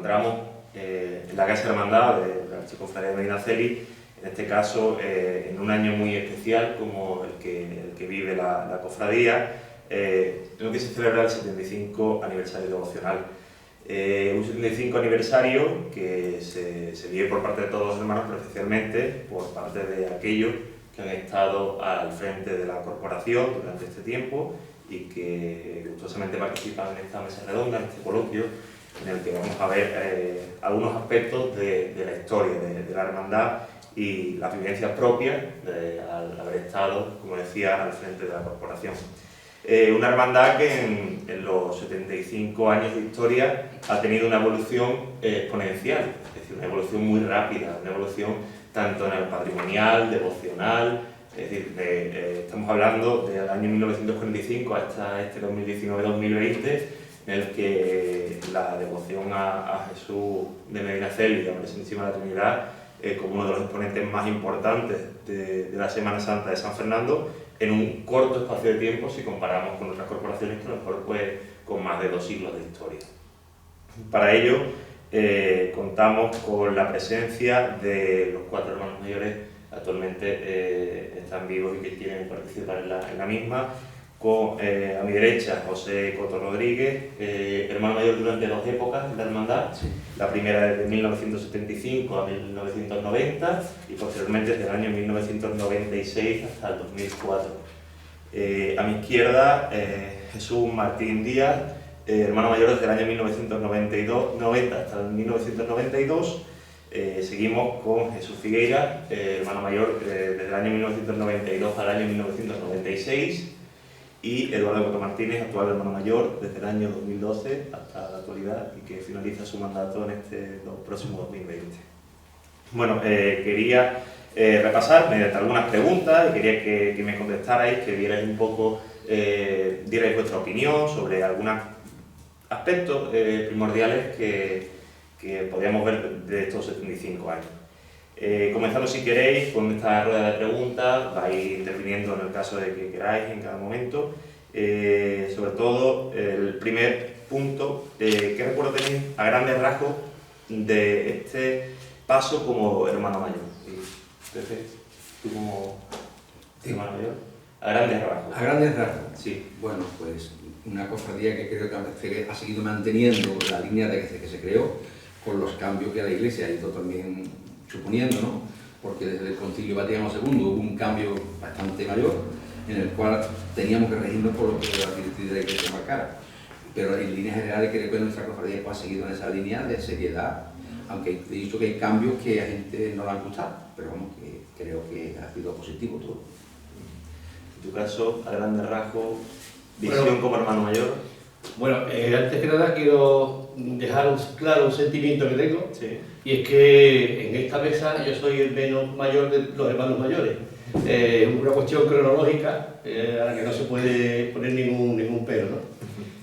encontramos en la Casa Hermandad de la Archicofradía de Medinaceli, en este caso en un año muy especial como el que vive la cofradía, en el que se celebra el 75 aniversario devocional. Un 75 aniversario que se vive por parte de todos los hermanos, pero especialmente por parte de aquellos que han estado al frente de la corporación durante este tiempo y que gustosamente participan en esta mesa redonda, en este coloquio, en el que vamos a ver algunos aspectos de la historia de la hermandad y las vivencias propias al haber estado, como decía, al frente de la corporación. Una hermandad que en los 75 años de historia ha tenido una evolución exponencial, es decir, una evolución muy rápida, una evolución tanto en el patrimonial, devocional, es decir, estamos hablando del año 1945 hasta este 2019-2020, en el que la devoción a Jesús de Medinaceli y a la Santísima Trinidad como uno de los exponentes más importantes de la Semana Santa de San Fernando, en un corto espacio de tiempo si comparamos con otras corporaciones que a lo mejor con más de 2 siglos de historia. Para ello contamos con la presencia de los 4 hermanos mayores actualmente están vivos y que quieren participar en la misma. A mi derecha, José Coto Rodríguez, hermano mayor durante 2 épocas de la hermandad, sí. La primera desde 1975 a 1990 y posteriormente desde el año 1996 hasta el 2004. A mi izquierda, Jesús Martín Díaz, hermano mayor desde el año 1990 hasta el 1992. Seguimos con Jesús Figueira, hermano mayor desde el año 1992 al año 1996. Y Eduardo Coto Martínez, actual hermano mayor desde el año 2012 hasta la actualidad y que finaliza su mandato en este próximo 2020. Bueno, quería repasar mediante algunas preguntas y quería que me contestarais, que dierais un poco, dierais vuestra opinión sobre algunos aspectos primordiales que podríamos ver de estos 75 años. Comenzando si queréis con esta rueda de preguntas, vais interviniendo en el caso de que queráis en cada momento. Sobre todo, el primer punto, ¿qué recuerdo tenéis a grandes rasgos de este paso como hermano mayor? Pepe, tú como hermano mayor, a grandes rasgos. A grandes rasgos. Sí. Bueno, pues una cofradía que creo que ha seguido manteniendo la línea desde que se creó, con los cambios que la Iglesia ha ido también suponiendo, ¿no? Porque desde el Concilio Vaticano II hubo un cambio bastante mayor en el cual teníamos que regirnos por lo que la directriz de la Iglesia marcara. Pero en líneas generales creo que nuestra cofradía ha seguido en esa línea de seriedad, aunque he dicho que hay cambios que a gente no le han gustado, pero vamos, que creo que ha sido positivo todo. En tu caso, a grandes rasgos, visión como hermano mayor. Bueno, antes que nada quiero dejar claro un sentimiento que tengo, Sí. Y es que en esta mesa yo soy el menos mayor de los hermanos mayores. Es una cuestión cronológica a la que no se puede poner ningún pero, ¿no?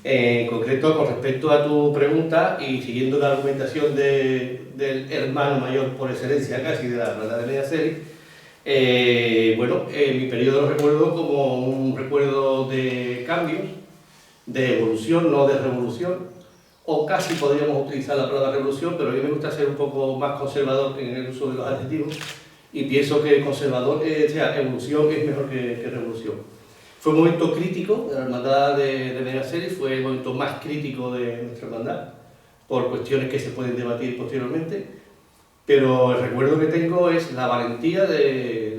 En concreto, con respecto a tu pregunta y siguiendo la argumentación del hermano mayor por excelencia casi de la hermandad de Medinaceli, bueno, mi periodo lo recuerdo como un recuerdo de cambios, de evolución, no de revolución, o casi podríamos utilizar la palabra revolución, pero a mí me gusta ser un poco más conservador en el uso de los adjetivos y pienso que conservador, evolución es mejor que revolución. Fue un momento crítico de la hermandad de Medinaceli, fue el momento más crítico de nuestra hermandad, por cuestiones que se pueden debatir posteriormente, pero el recuerdo que tengo es la valentía de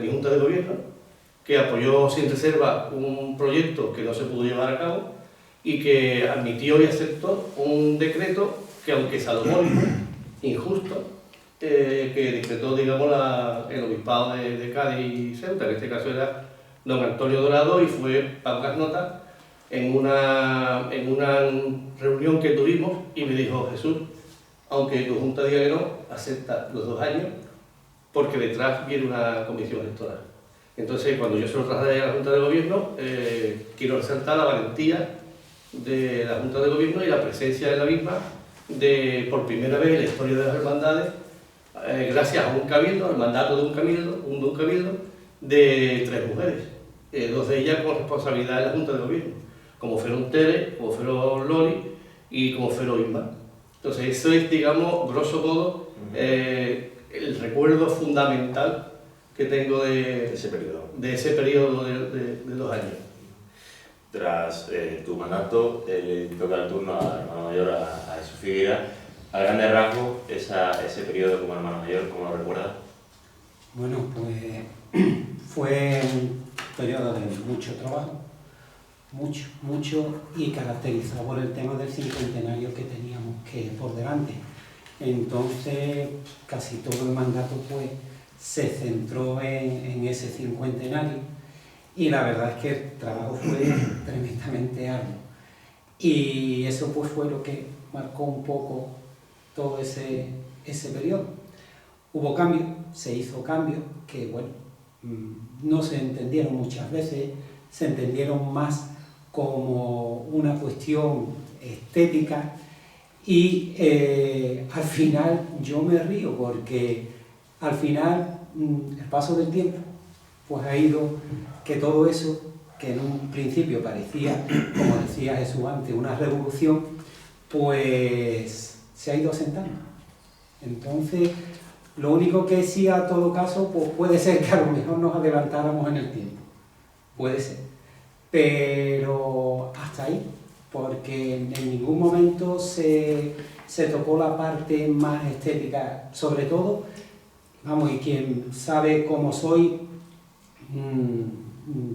mi Junta de Gobierno, que apoyó sin reserva un proyecto que no se pudo llevar a cabo y que admitió y aceptó un decreto que, aunque salomónico, injusto, que decretó, digamos, el obispado de Cádiz y Ceuta, en este caso era don Antonio Dorado, y fue para notas en una reunión que tuvimos y me dijo: Jesús, aunque tu Junta diga que no, acepta los 2 años porque detrás viene una comisión electoral. Entonces, cuando yo se lo trasladé a la Junta de Gobierno, quiero resaltar la valentía de la Junta de Gobierno y la presencia de la misma por primera vez en la historia de las hermandades, gracias a un cabildo, al mandato de un cabildo de 3 mujeres, 2 de ellas con responsabilidad de la Junta de Gobierno, como fueron Tere, como fueron Loli y como fueron Isma. Entonces eso es, digamos, grosso modo, el recuerdo fundamental que tengo de ese periodo de 2 años. Tras tu mandato, le toca el turno al hermano mayor, a Jesús Figuera. A grandes rasgos, ese periodo como hermano mayor, ¿cómo lo recuerdas? Bueno, pues fue un periodo de mucho trabajo, mucho, y caracterizado por el tema del cincuentenario que teníamos que por delante. Entonces, casi todo el mandato pues se centró en ese cincuentenario, y la verdad es que el trabajo fue tremendamente arduo. Y eso pues fue lo que marcó un poco todo ese periodo. Hubo cambios, se hizo cambios que, bueno, no se entendieron muchas veces, se entendieron más como una cuestión estética, y al final yo me río porque al final el paso del tiempo pues ha ido que todo eso que en un principio parecía, como decía Jesús antes, una revolución, pues se ha ido asentando. Entonces, lo único que sí, a todo caso, pues puede ser que a lo mejor nos adelantáramos en el tiempo, puede ser, pero hasta ahí, porque en ningún momento se tocó la parte más estética, sobre todo, vamos, y quien sabe cómo soy,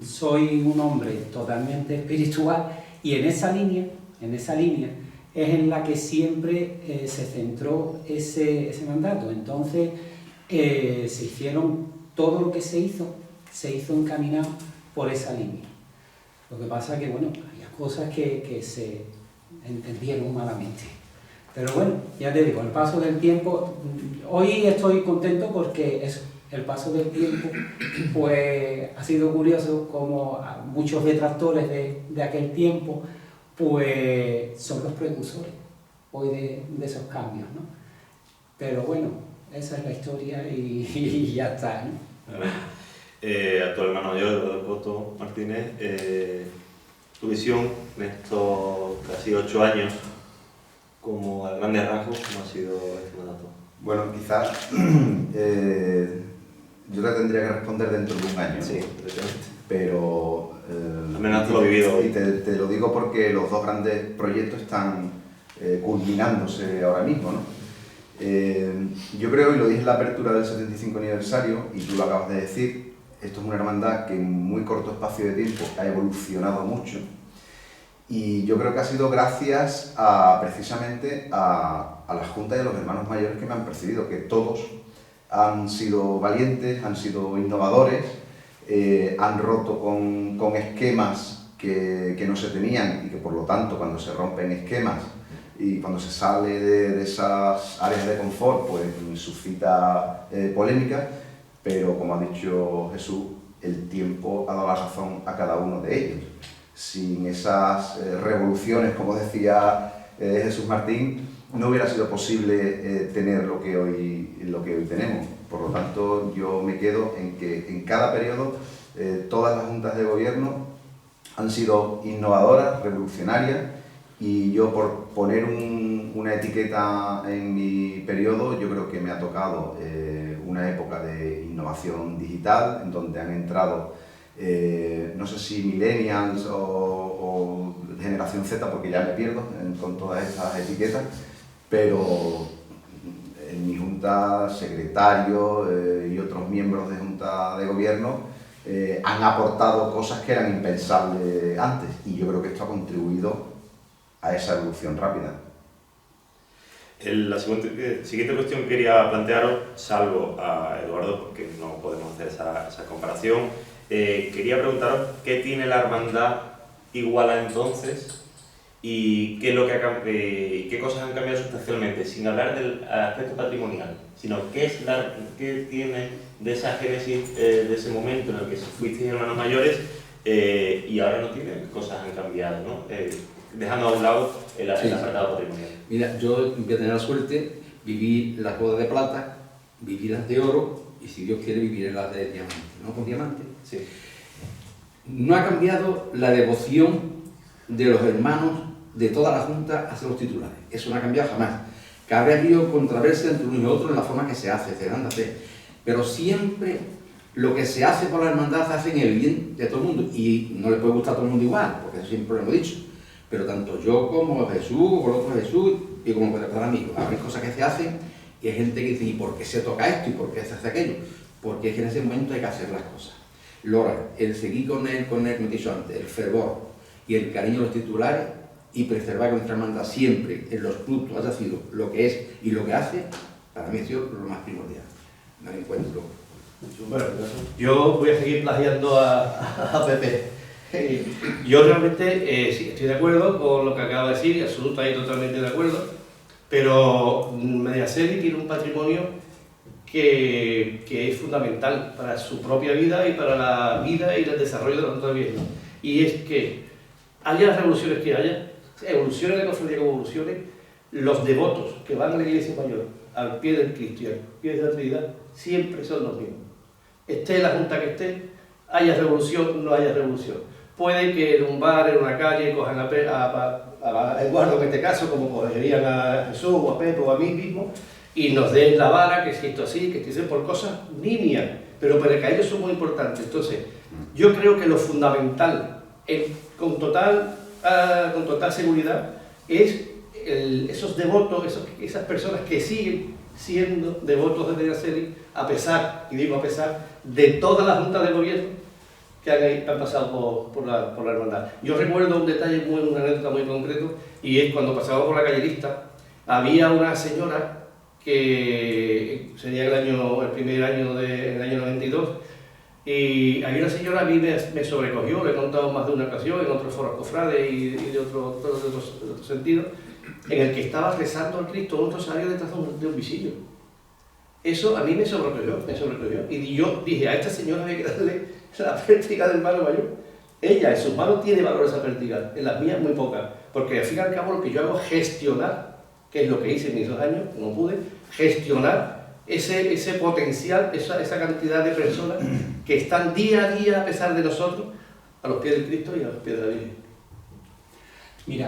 soy un hombre totalmente espiritual, y en esa línea es en la que siempre se centró ese mandato. Entonces, se hicieron, todo lo que se hizo encaminado por esa línea. Lo que pasa es que, bueno, hay cosas que se entendieron malamente. Pero bueno, ya te digo, el paso del tiempo, hoy estoy contento porque eso, el paso del tiempo, pues ha sido curioso como muchos detractores de aquel tiempo, pues son los precursores hoy de esos cambios, ¿no? Pero bueno, esa es la historia y ya está, ¿no? A tu hermano mayor, Eduardo Coto Martínez, tu visión en estos casi 8 años, como a grandes rasgos, ¿cómo ha sido este mandato? Bueno, quizás yo te tendría que responder dentro de un año. Sí, efectivamente. Pero al menos tú lo has vivido hoy. Y te lo digo porque los dos grandes proyectos están culminándose ahora mismo, ¿no? Yo creo, y lo dije en la apertura del 75 aniversario, y tú lo acabas de decir, esto es una hermandad que en muy corto espacio de tiempo ha evolucionado mucho, y yo creo que ha sido gracias precisamente a la Junta y a los hermanos mayores que me han precedido, que todos han sido valientes, han sido innovadores, han roto con esquemas que no se tenían, y que por lo tanto cuando se rompen esquemas y cuando se sale de esas áreas de confort, pues suscita polémica, pero como ha dicho Jesús, el tiempo ha dado la razón a cada uno de ellos. Sin esas revoluciones, como decía Jesús Martín, no hubiera sido posible tener lo que hoy tenemos. Por lo tanto, yo me quedo en que en cada periodo todas las juntas de gobierno han sido innovadoras, revolucionarias, y yo, por poner una etiqueta en mi periodo, yo creo que me ha tocado una época de innovación digital, en donde han entrado, no sé si millennials o generación Z, porque ya me pierdo con todas esas etiquetas, pero en mi junta, secretarios y otros miembros de junta de gobierno han aportado cosas que eran impensables antes, y yo creo que esto ha contribuido a esa evolución rápida. La siguiente cuestión que quería plantearos, salvo a Eduardo, porque no podemos hacer esa comparación, quería preguntaros qué tiene la hermandad igual a entonces y qué, es lo que qué cosas han cambiado sustancialmente, sin hablar del aspecto patrimonial, sino qué tiene de esa génesis, de ese momento en el que fuisteis hermanos mayores y ahora no tiene, qué cosas han cambiado, ¿no? Dejando a un lado el apartado patrimonial. Mira, yo voy a tener la suerte, viví las bodas de plata, viví las de oro, y si Dios quiere vivir las de diamante, ¿no? Con diamante. Sí. No ha cambiado la devoción de los hermanos de toda la Junta hacia los titulares. Eso no ha cambiado jamás. Que habrá habido controversia entre uno y otro en la forma que se hace, se dan de hacer. Pero siempre lo que se hace por la hermandad se hace en el bien de todo el mundo. Y no le puede gustar a todo el mundo igual, porque eso siempre lo hemos dicho. Pero tanto yo como Jesús, o el otro Jesús, y como para amigos, hay cosas que se hacen y hay gente que dice, ¿y por qué se toca esto? ¿Y por qué se hace aquello? Porque es que en ese momento hay que hacer las cosas. Luego, el seguir con él, como he dicho antes, el fervor y el cariño de los titulares y preservar que nuestra hermandad siempre en los frutos haya sido lo que es y lo que hace, para mí ha sido lo más primordial. No me encuentro. Bueno, yo voy a seguir plagiando a Pepe. Yo realmente sí, estoy de acuerdo con lo que acaba de decir, absolutamente y totalmente de acuerdo, pero Mediaset tiene un patrimonio que es fundamental para su propia vida y para la vida y el desarrollo de la Junta de Gobierno. Y es que haya las revoluciones que haya, evoluciones de cofradía como evoluciones, los devotos que van a la Iglesia Mayor, al pie del Cristo y al pie de la Trinidad, siempre son los mismos. Esté la Junta que esté, haya revolución, no haya revolución. Puede que en un bar, en una calle, cojan a Eduardo, en este caso, como cogerían a Jesús o a Pepe o a mí mismo, y nos den la vara, que si esto así, que si por cosas nimias, pero para que a ellos son muy importantes. Entonces, yo creo que lo fundamental, con total seguridad, es esos devotos, esas personas que siguen siendo devotos de Mediaset, a pesar, y digo a pesar, de todas las juntas de gobierno que han pasado por la hermandad. Yo recuerdo un detalle, una anécdota muy concreto, y es cuando pasaba por la calle Lista, había una señora que sería el primer año del año 92, y había una señora, a mí me sobrecogió, le he contado más de una ocasión, en otros foros cofrades y de otro sentido, en el que estaba rezando al Cristo un rosario detrás de un visillo. Eso a mí me sobrecogió. Y yo dije, a esta señora hay que darle la pértiga del hermano mayor. Ella en sus manos tiene valor esa pértiga, en las mías muy poca, porque al fin y al cabo lo que yo hago es gestionar, que es lo que hice en mis 2 años, como pude, gestionar ese potencial, esa cantidad de personas que están día a día, a pesar de nosotros, a los pies del Cristo y a los pies de la Virgen. Mira,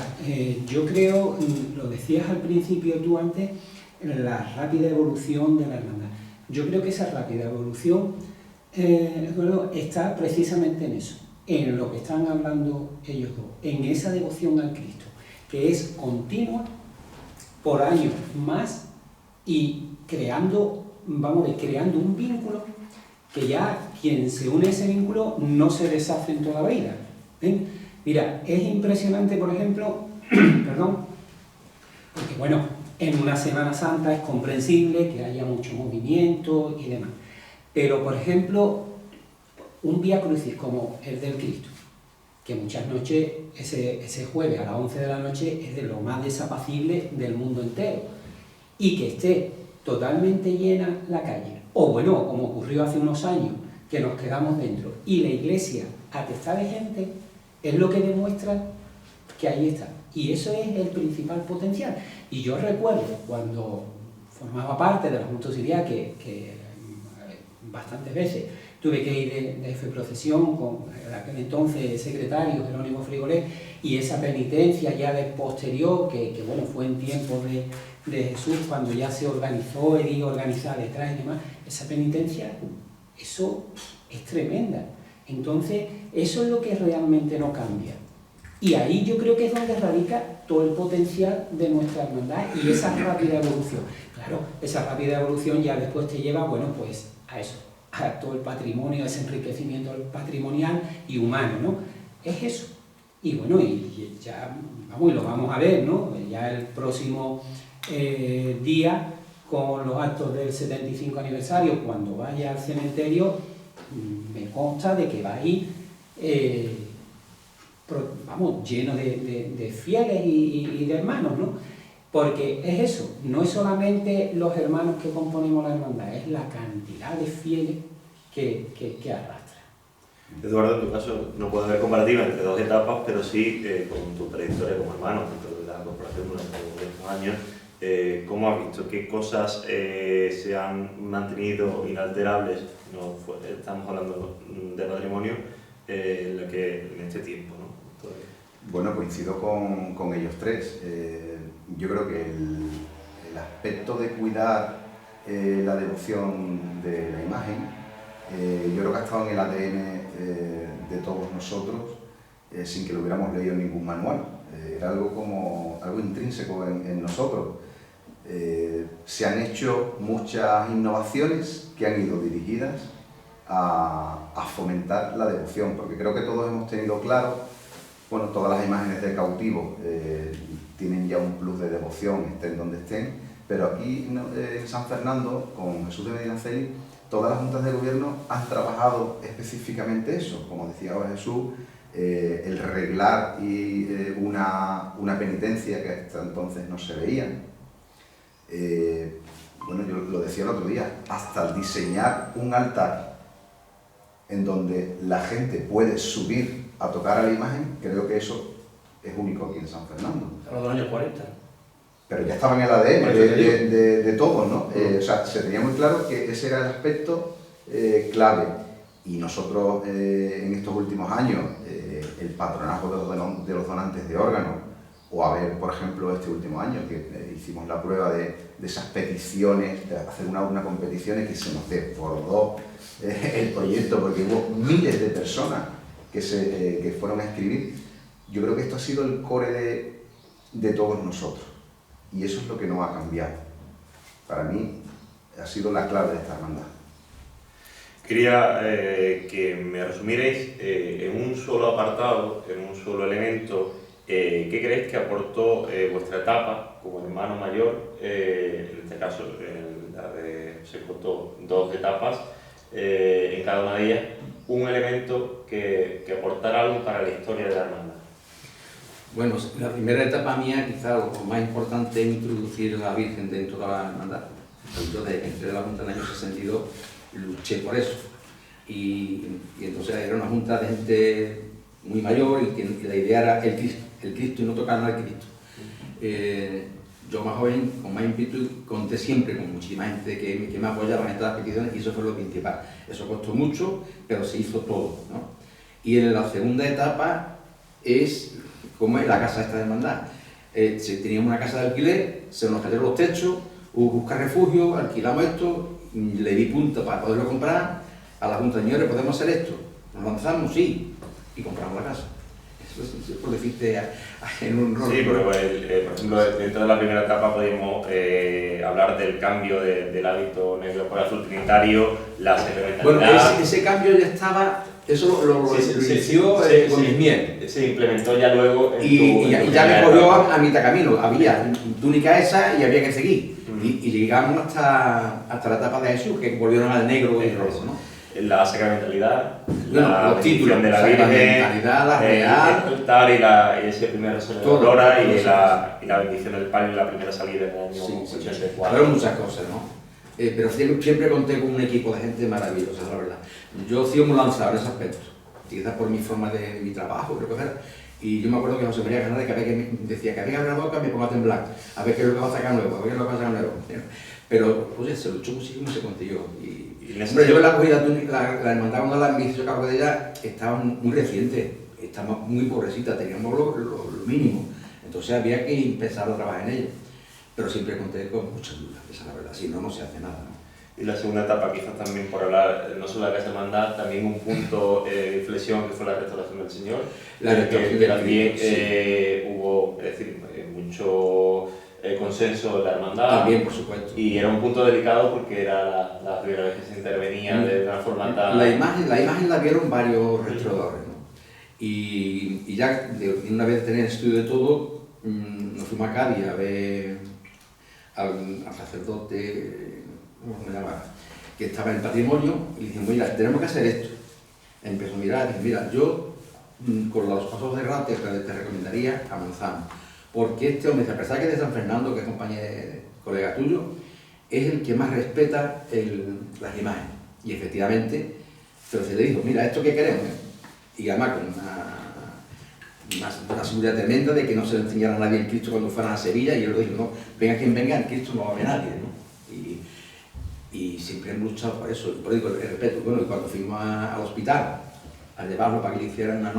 yo creo, lo decías al principio tú antes, la rápida evolución de la hermandad. Yo creo que esa rápida evolución está precisamente en eso, en lo que están hablando ellos dos, en esa devoción al Cristo, que es continua por años más y creando un vínculo que ya quien se une a ese vínculo no se deshace en toda la vida. ¿Ven? Mira, es impresionante, por ejemplo, perdón, porque bueno, en una Semana Santa es comprensible que haya mucho movimiento y demás, pero por ejemplo, un Vía Crucis como el del Cristo, que muchas noches, ese jueves a las 11 de la noche es de lo más desapacible del mundo entero, y que esté totalmente llena la calle, o bueno, como ocurrió hace unos años, que nos quedamos dentro, y la iglesia atestada de gente, es lo que demuestra que ahí está. Y eso es el principal potencial. Y yo recuerdo cuando formaba parte de la Junta Auxiliar, que bastantes veces tuve que ir de jefe de procesión con aquel entonces secretario Jerónimo Frigolé, y esa penitencia ya de posterior, que bueno, fue en tiempos de Jesús, cuando ya se organizó y organizar detrás y demás, esa penitencia, eso es tremenda. Entonces, eso es lo que realmente no cambia. Y ahí yo creo que es donde radica todo el potencial de nuestra hermandad y esa rápida evolución. Claro, esa rápida evolución ya después te lleva, bueno, pues a eso, a todo el patrimonio, ese enriquecimiento patrimonial y humano, ¿no? Es eso. Y bueno, y ya, vamos, y lo vamos a ver, ¿no? Ya el próximo día, con los actos del 75 aniversario, cuando vaya al cementerio, me consta de que va a ir, vamos, lleno de fieles y de hermanos, ¿no? Porque es eso, no es solamente los hermanos que componemos la hermandad, es la cantidad de fieles que arrastra. Eduardo, en tu caso no puede haber comparativa entre 2 etapas, pero sí con tu trayectoria como hermano dentro de la corporación durante estos años. ¿Cómo has visto? ¿Qué cosas se han mantenido inalterables? Estamos hablando de patrimonio en este tiempo, ¿no? Todavía. Bueno, coincido con ellos tres. Yo creo que el aspecto de cuidar la devoción de la imagen, yo creo que ha estado en el ADN de todos nosotros sin que lo hubiéramos leído en ningún manual. Era algo intrínseco en nosotros. Se han hecho muchas innovaciones que han ido dirigidas a fomentar la devoción, porque creo que todos hemos tenido claro, bueno, todas las imágenes de cautivo tienen ya un plus de devoción, estén donde estén, pero aquí en San Fernando, con Jesús de Medinaceli, todas las juntas de gobierno han trabajado específicamente eso, como decía ahora Jesús, el reglar y una penitencia que hasta entonces no se veían. Bueno, yo lo decía el otro día, hasta diseñar un altar en donde la gente puede subir a tocar a la imagen, creo que eso es único aquí en San Fernando. A los años 40. Pero ya estaba en el ADN de todos, ¿no? O sea, se tenía muy claro que ese era el aspecto clave. Y nosotros en estos últimos años, el patronazgo de los donantes de órganos, o a ver, por ejemplo, este último año que hicimos la prueba de esas peticiones, de hacer una competición que se nos desbordó el proyecto porque hubo miles de personas que fueron a escribir. Yo creo que esto ha sido el core de todos nosotros y eso es lo que no ha cambiado. Para mí ha sido la clave de esta hermandad. Quería que me resumierais en un solo apartado, en un solo elemento, ¿qué creéis que aportó vuestra etapa como hermano mayor? En este caso, se contó 2 etapas, en cada una de ellas, un elemento que aportara algo para la historia de la hermandad. Bueno, la primera etapa mía, quizá lo más importante es introducir a la Virgen dentro de la hermandad. Yo entré de la Junta en el año 62, luché por eso. Y entonces era una junta de gente muy mayor y la idea era el Cristo y no tocar al Cristo. Yo más joven, con más ímpetu, conté siempre con muchísima gente que me apoyaba en estas peticiones y eso fue lo principal. Eso costó mucho, pero se hizo todo, ¿no? Y en la segunda etapa es como es la casa esta de hermandad. Teníamos una casa de alquiler, se nos cayeron los techos, hubo que buscar refugio, alquilamos esto, le di punta para poderlo comprar. A la Junta, señores, ¿podemos hacer esto? ¿Nos lanzamos? Sí. Y compramos la casa. Eso es por decirte en un rol. Sí, porque por ejemplo, dentro de la primera etapa podemos hablar del cambio del hábito negro por azul trinitario, la sacramentalidad. Bueno, ese cambio ya estaba, eso lo inició con mis miel. Se implementó ya luego en y ya me cogió a mitad camino. Había túnica esa y había que seguir. Y llegamos hasta la etapa de Jesús, que volvieron al negro y rojo, ¿no? La sacramentalidad, bueno, la los títulos de la Virgen, la real, el altar y ese primer rezo de Aurora y la bendición del Palio en la primera salida del año 84. Fueron muchas cosas, ¿no? Pero siempre conté con un equipo de gente maravillosa, la verdad. Yo he sido muy lanzado en ese aspecto, quizás por mi forma de mi trabajo, creo que era. Y yo me acuerdo que José María Canales decía que había que abrir la boca me pongo a temblar, a ver qué es lo que va a sacar nuevo, a ver qué es lo que va a sacar nuevo. Pero, pues se luchó muchísimo, se conté yo. Hombre, yo la cogida, la hermandad cuando la hizo cargo de ella estaba muy reciente, estaba muy pobrecita, teníamos lo mínimo, entonces había que empezar a trabajar en ella. Pero siempre conté con muchas dudas, esa es la verdad, si no, no se hace nada, ¿no? Y la segunda etapa, quizás también por hablar no solo de la Casa Hermandad, también un punto de inflexión que fue la restauración del Señor. La restauración que también hubo, es decir, mucho consenso de la hermandad. También, por supuesto. Y era un punto delicado porque era la primera vez que se intervenía de una forma tan... La imagen la vieron varios restauradores, ¿no? Y ya una vez tener el estudio de todo, nos fuimos a Cádiz a ver al sacerdote, ¿cómo se llama?, que estaba en el patrimonio, y le dijimos, mira, tenemos que hacer esto. Empezó a mirar, y dice, mira, yo con los pasos de grado te recomendaría avanzar. Porque este hombre, a pesar que es de San Fernando, que es colega tuyo, es el que más respeta las imágenes. Y efectivamente, entonces le dijo, mira, ¿esto qué queremos? Y además con una seguridad tremenda de que no se le enseñara a nadie el Cristo cuando fueran a Sevilla, y él lo dijo, no, venga quien venga, el Cristo no va a ver a nadie, ¿no? Y siempre hemos luchado por eso, por eso el respeto. Bueno, y cuando fuimos al hospital, a llevarlo para que le hicieran me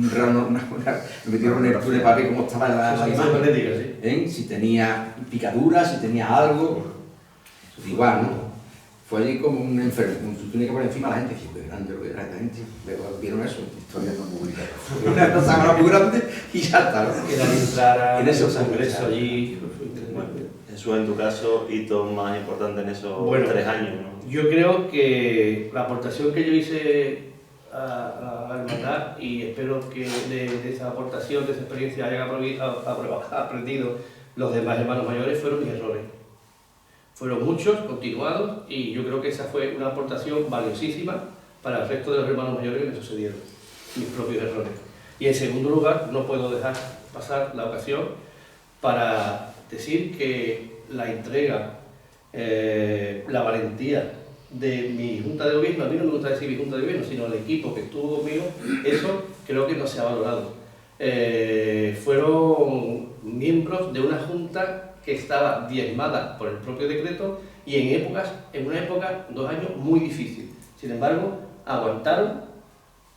metieron en el túnel para ver cómo estaba la imagen, magnética, sí. ¿eh? Si tenía picaduras, si tenía algo, igual, ¿no? Fue allí como un enfermo, con su túnica por encima, la gente dice, grande lo que era esta gente, vieron eso, Historia no publicada. una cosa muy grande y ya está, ¿no? Que nadie entrara En eso en congreso allí. Bueno, Jesús, en tu caso, hito más importante en esos Bueno, 3 años, ¿no? Yo creo que la aportación que yo hice a la hermandad, y espero que de esa aportación, de esa experiencia, hayan aprendido los demás hermanos mayores, fueron mis errores. Fueron muchos, continuados, y yo creo que esa fue una aportación valiosísima para el resto de los hermanos mayores que me sucedieron, mis propios errores. Y en segundo lugar, no puedo dejar pasar la ocasión para decir que la entrega, la valentía de mi junta de gobierno, a mí no me gusta decir mi junta de gobierno, sino el equipo que estuvo conmigo, eso creo que no se ha valorado. Fueron miembros de una junta que estaba diezmada por el propio decreto y en una época, 2 años, muy difícil. Sin embargo, aguantaron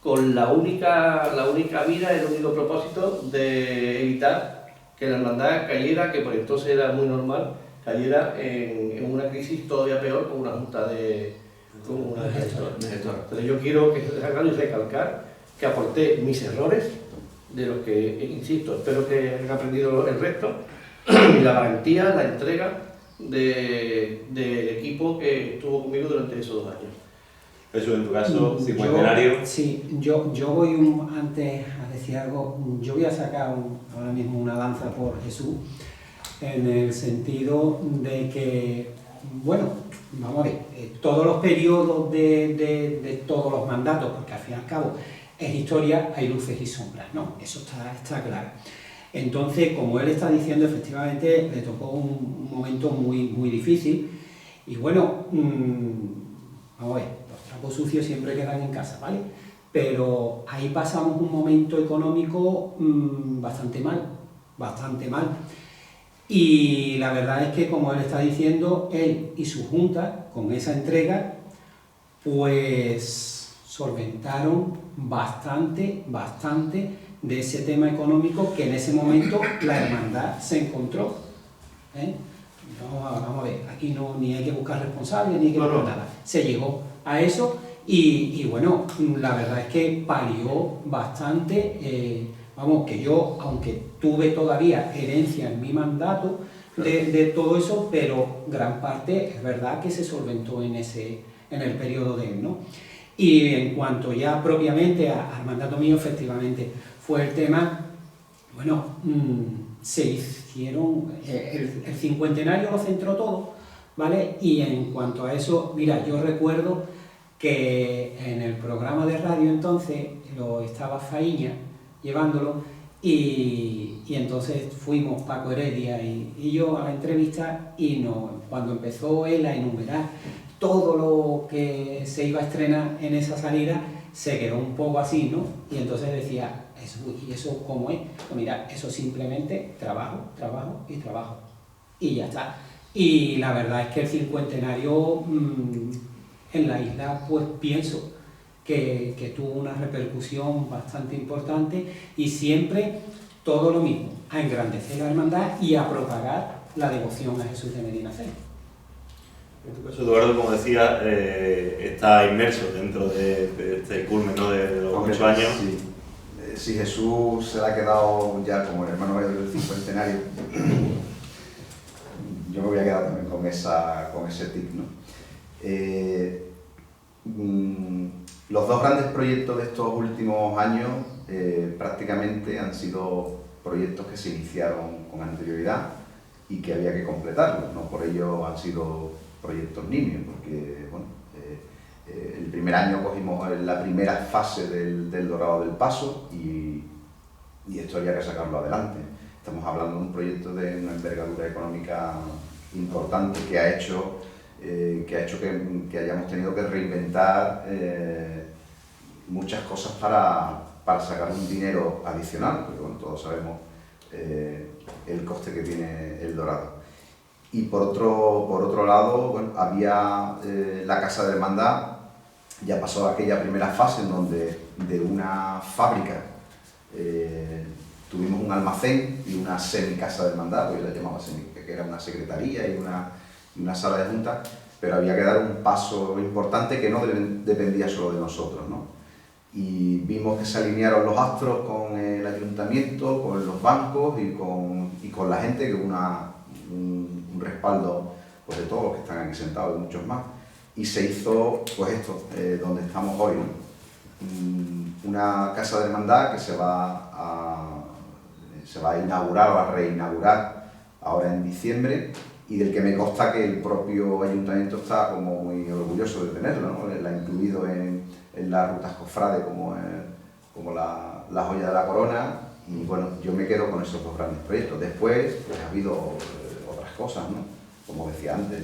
con la única mira, el único propósito de evitar que la hermandad cayera, que por entonces era muy normal, cayera en una crisis todavía peor con una junta de gestores. Entonces yo quiero que se haga y recalcar que aporté mis errores, de los que, insisto, espero que hayan aprendido el resto, y la valentía, la entrega del equipo que estuvo conmigo durante esos 2 años. Jesús, en tu caso, cincuentenario. Yo voy antes a decir algo, yo voy a sacar ahora mismo una lanza por Jesús, en el sentido de que, bueno, vamos a ver, todos los periodos de todos los mandatos, porque al fin y al cabo es historia, hay luces y sombras, ¿no? Eso está claro. Entonces, como él está diciendo, efectivamente le tocó un momento muy difícil y bueno, vamos a ver, los trapos sucios siempre quedan en casa, ¿vale? Pero ahí pasamos un momento económico bastante mal. Y la verdad es que, como él está diciendo, él y su junta, con esa entrega, pues solventaron bastante de ese tema económico que en ese momento la hermandad se encontró. Vamos a ver, aquí ni hay que buscar responsables, ni hay que buscar nada. Se llegó a eso y bueno, la verdad es que palió bastante. Vamos, que yo, aunque tuve todavía herencia en mi mandato de todo eso, pero gran parte es verdad que se solventó en el periodo de él, ¿no? Y en cuanto ya propiamente al mandato mío, efectivamente, fue el tema, bueno, se hicieron, el cincuentenario lo centró todo, ¿vale? Y en cuanto a eso, mira, yo recuerdo que en el programa de radio entonces lo estaba Faíña llevándolo y entonces fuimos Paco Heredia y yo a la entrevista y cuando empezó él a enumerar todo lo que se iba a estrenar en esa salida, se quedó un poco así, ¿no? Y entonces decía, ¿y eso cómo es? Pues mira, eso simplemente trabajo y ya está. Y la verdad es que el cincuentenario en la isla, pues pienso que tuvo una repercusión bastante importante y siempre todo lo mismo, a engrandecer la hermandad y a propagar la devoción a Jesús de Medinaceli. En tu caso, Eduardo, como decía, está inmerso dentro de este culmen, ¿no? de los 8 años. Sí. Si Jesús se le ha quedado ya como el hermano mayor del cincuentenario, yo me voy a quedar también con ese tic, ¿no? Los 2 grandes proyectos de estos últimos años prácticamente han sido proyectos que se iniciaron con anterioridad y que había que completarlos, no por ello han sido proyectos nimios, porque bueno, el primer año cogimos la primera fase del Dorado del Paso y esto había que sacarlo adelante. Estamos hablando de un proyecto de una envergadura económica importante que ha hecho que hayamos tenido que reinventar muchas cosas para sacar un dinero adicional, porque bueno, todos sabemos el coste que tiene el Dorado. Y por otro lado, bueno, había la Casa de Hermandad, ya pasó aquella primera fase en donde de una fábrica tuvimos un almacén y una semicasa de hermandad, pues yo la llamaba que era una secretaría y una sala de junta, pero había que dar un paso importante que no dependía solo de nosotros, ¿no? Y vimos que se alinearon los astros con el ayuntamiento, con los bancos y con la gente, que hubo un respaldo pues, de todos los que están aquí sentados y muchos más. Y se hizo pues esto, donde estamos hoy, ¿no? Una casa de hermandad que se va a inaugurar o a reinaugurar ahora en diciembre, y del que me consta que el propio ayuntamiento está como muy orgulloso de tenerlo, ¿no? La ha incluido en las rutas cofrades como la joya de la corona, y bueno, yo me quedo con esos dos grandes proyectos. Después pues, ha habido otras cosas, ¿no? Como decía antes,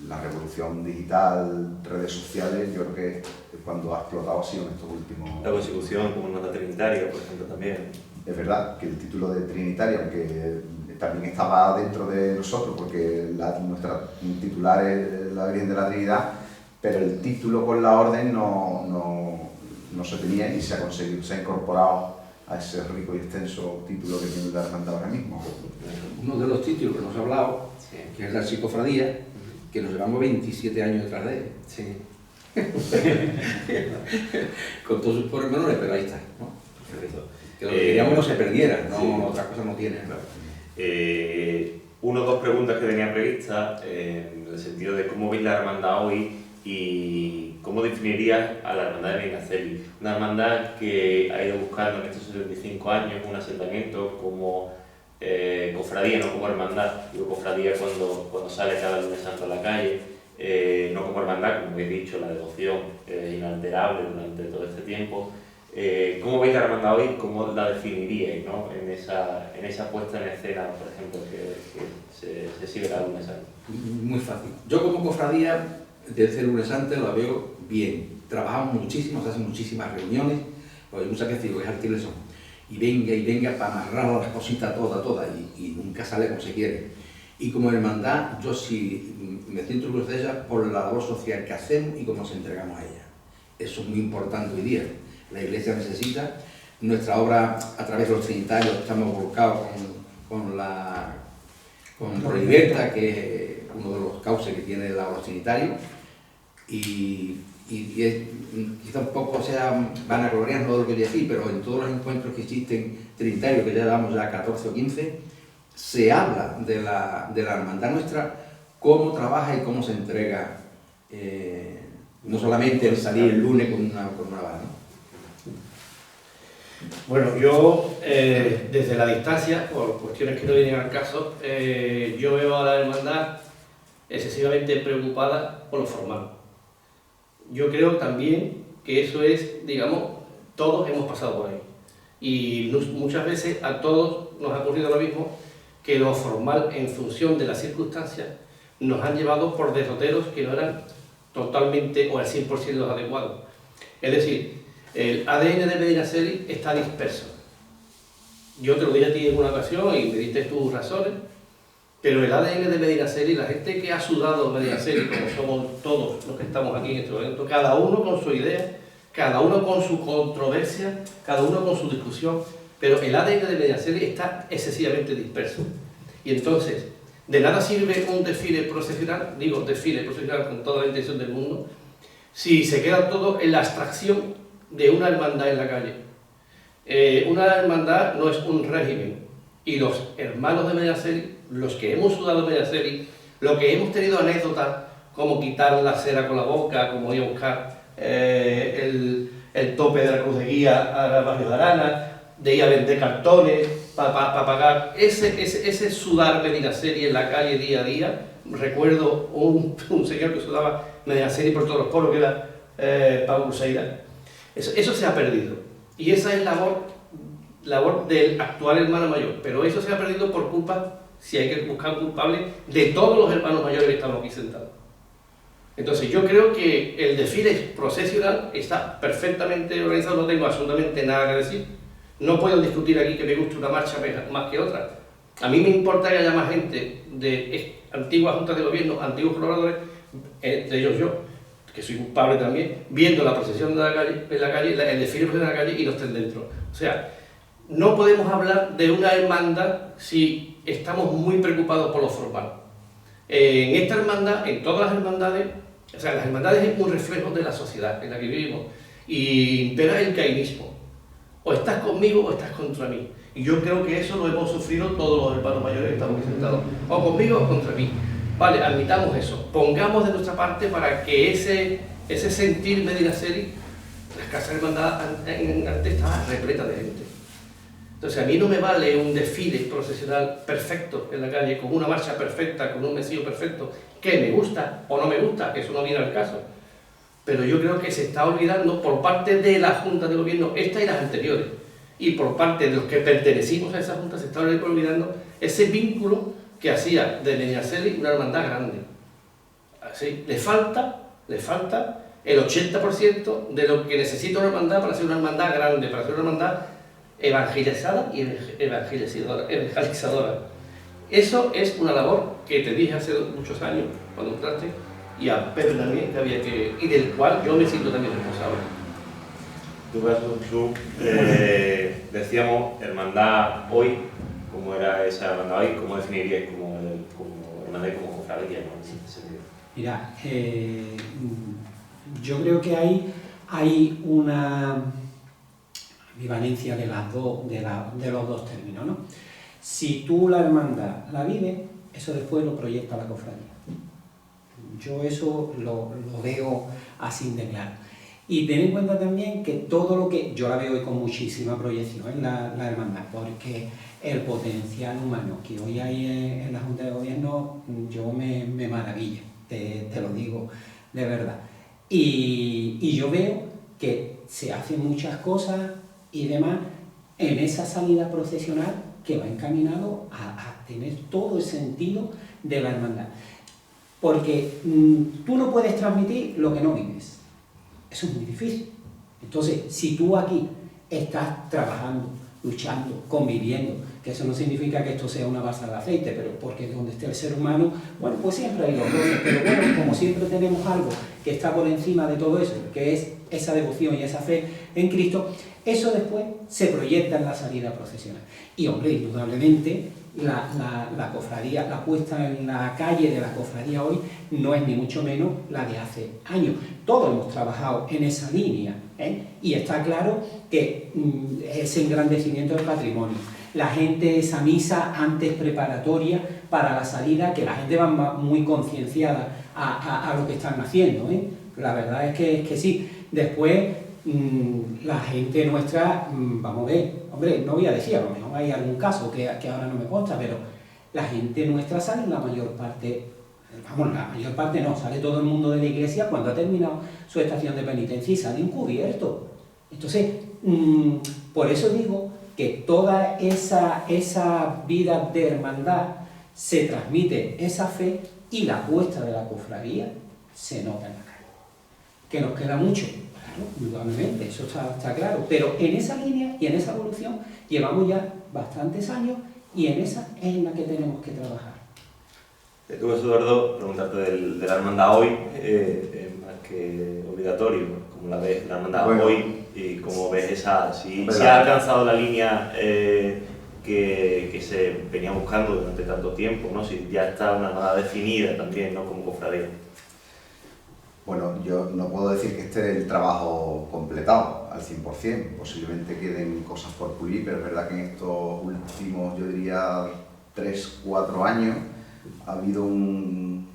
la revolución digital, redes sociales, yo creo que cuando ha explotado ha sido en estos últimos... La Constitución como nota trinitaria, por ejemplo, también. Es verdad que el título de trinitaria, aunque también estaba dentro de nosotros, porque nuestra titular es la Virgen de la Trinidad, pero el título con la orden no se tenía y se ha conseguido, se ha incorporado a ese rico y extenso título que tiene la hermandad ahora mismo. Uno de los títulos que nos ha hablado, que es la Archicofradía, que nos llevamos 27 años detrás de él. Sí. Con todos sus pormenores, pero ahí está, ¿no? Que lo que queríamos no se perdiera, no, sí. Otra cosa no tiene. Claro. Una o dos preguntas que tenía previstas, en el sentido de cómo veis la hermandad hoy y cómo definirías a la hermandad de Medinaceli. Una hermandad que ha ido buscando en estos 75 años un asentamiento como cofradía, no como hermandad. Digo cofradía cuando sale cada lunes santo a la calle, no como hermandad, como habéis dicho, la devoción inalterable durante todo este tiempo. ¿Cómo veis la hermandad hoy? ¿Cómo la definiríais, ¿no? en esa puesta en escena, por ejemplo, que se sigue cada lunes santo? Muy fácil. Yo como cofradía, desde el lunes antes la veo bien. Trabajamos muchísimo, se hacen muchísimas reuniones, porque muchas veces digo, es alquileres y venga para amarrar las cositas todas, y nunca sale como se quiere. Y como hermandad, yo sí me siento orgulloso de ella por la labor social que hacemos y cómo nos entregamos a ella. Eso es muy importante hoy día. La Iglesia necesita, nuestra obra a través de los trinitarios, estamos volcados con Proliberta, que es uno de los cauces que tiene la obra trinitaria, y quizá un poco sea vanagloriando lo que voy a decir, pero en todos los encuentros que existen trinitarios, que ya llevamos ya 14 o 15, se habla de la hermandad nuestra, cómo trabaja y cómo se entrega, no solamente el salir el lunes con una vara, ¿no? Bueno, yo desde la distancia, por cuestiones que no vienen al caso, yo veo a la hermandad excesivamente preocupada por lo formal. Yo creo también que eso es, digamos, todos hemos pasado por ahí. Y muchas veces a todos nos ha ocurrido lo mismo, que lo formal, en función de las circunstancias, nos han llevado por derroteros que no eran totalmente o al 100% los adecuados. Es decir, el ADN de Medinaceli está disperso. Yo te lo dije a ti en una ocasión y me diste tus razones, pero el ADN de Medinaceli, la gente que ha sudado Medinaceli, como somos todos los que estamos aquí en este momento, cada uno con su idea, cada uno con su controversia, cada uno con su discusión, pero el ADN de Medinaceli está excesivamente disperso. Y entonces, de nada sirve un desfile procesional, digo desfile procesional con toda la intención del mundo, si se queda todo en la abstracción de una hermandad en la calle. Una hermandad no es un régimen, y los hermanos de Medinaceli, los que hemos sudado Medinaceli, los que hemos tenido anécdotas como quitar la cera con la boca, como ir a buscar el tope de la cruz de guía al barrio de Arana, de ir a vender cartones para pagar ese sudar Medinaceli en la calle día a día. Recuerdo un señor que sudaba Medinaceli por todos los polos, que era Pablo Cruzeira. Eso se ha perdido, y esa es labor del actual hermano mayor, pero eso se ha perdido por culpa, si hay que buscar un culpable, de todos los hermanos mayores que estamos aquí sentados. Entonces yo creo que el desfile procesional está perfectamente organizado, no tengo absolutamente nada que decir, no puedo discutir aquí que me guste una marcha más que otra. A mí me importa que haya más gente de antiguas juntas de gobierno, antiguos colaboradores, entre ellos yo, que soy culpable también, viendo la procesión de la calle, el desfile de la calle y no estén dentro. O sea, no podemos hablar de una hermandad si estamos muy preocupados por lo formal. En esta hermandad, en todas las hermandades, o sea, las hermandades es un reflejo de la sociedad en la que vivimos y impera el cainismo. O estás conmigo o estás contra mí. Y yo creo que eso lo hemos sufrido todos los hermanos mayores que estamos aquí sentados. O conmigo o contra mí. Vale, admitamos eso. Pongamos de nuestra parte para que ese sentir Medina Celi, las casas de hermandad antes estaban repletas de gente. Entonces a mí no me vale un desfile procesional perfecto en la calle, con una marcha perfecta, con un mesío perfecto, que me gusta o no me gusta, eso no viene al caso. Pero yo creo que se está olvidando por parte de la Junta de Gobierno, esta y las anteriores, y por parte de los que pertenecimos a esa Junta, se está olvidando ese vínculo que hacía de Medina Celi una hermandad grande. Así, le falta el 80% de lo que necesita una hermandad para ser una hermandad grande, para ser una hermandad evangelizada y evangelizadora. Eso es una labor que te dije hace muchos años, cuando entraste, y a Pedro también, que había que, y del cual yo me siento también responsable. Tu caso, Jesús, decíamos hermandad hoy, ¿cómo era esa hermandad hoy? ¿Cómo definiríais como hermandad y como cofradía, ¿no? En ese sentido. Mira, yo creo que hay una ambivalencia de los dos términos, ¿no? Si tú la hermandad la vives, eso después lo proyecta la cofradía. Yo eso lo veo así de claro. Y ten en cuenta también que todo lo que... Yo la veo hoy con muchísima proyección en la hermandad, porque el potencial humano que hoy hay en la Junta de Gobierno, yo me maravilla, te lo digo de verdad. Y yo veo que se hacen muchas cosas y demás en esa salida procesional que va encaminado a tener todo el sentido de la hermandad. Porque tú no puedes transmitir lo que no vives. Eso es muy difícil. Entonces, si tú aquí estás trabajando, luchando, conviviendo, que eso no significa que esto sea una balsa de aceite, pero porque donde esté el ser humano, bueno, pues siempre hay los roces, pero bueno, como siempre tenemos algo que está por encima de todo eso, que es esa devoción y esa fe en Cristo, eso después se proyecta en la salida procesional. Y hombre, indudablemente, la cofradía, la puesta en la calle de la cofradía hoy no es ni mucho menos la de hace años. Todos hemos trabajado en esa línea, ¿eh? Y está claro que ese engrandecimiento del patrimonio, la gente, esa misa antes preparatoria para la salida, que la gente va muy concienciada a lo que están haciendo, ¿eh? La verdad es que sí. Después, la gente nuestra, vamos a ver, hombre, no voy a decir, a lo mejor hay algún caso que ahora no me consta, pero la gente nuestra sale la mayor parte, vamos, la mayor parte no, sale todo el mundo de la iglesia cuando ha terminado su estación de penitencia y sale encubierto. Entonces, por eso digo que toda esa vida de hermandad se transmite esa fe y la apuesta de la cofradía se nota en la calle. Que nos queda mucho. Claro, indudablemente, eso está claro, pero en esa línea y en esa evolución llevamos ya bastantes años y en esa es en la que tenemos que trabajar. Tú, Eduardo, preguntarte de la hermandad hoy, es más que obligatorio, ¿cómo la ves la hermandad hoy y cómo ves esa, si ha alcanzado la línea que se venía buscando durante tanto tiempo, ¿no? Si ya está una hermandad definida también, ¿no? Como cofradía. Bueno, yo no puedo decir que esté el trabajo completado al 100%, posiblemente queden cosas por pulir, pero es verdad que en estos últimos, yo diría, 3-4 años ha habido un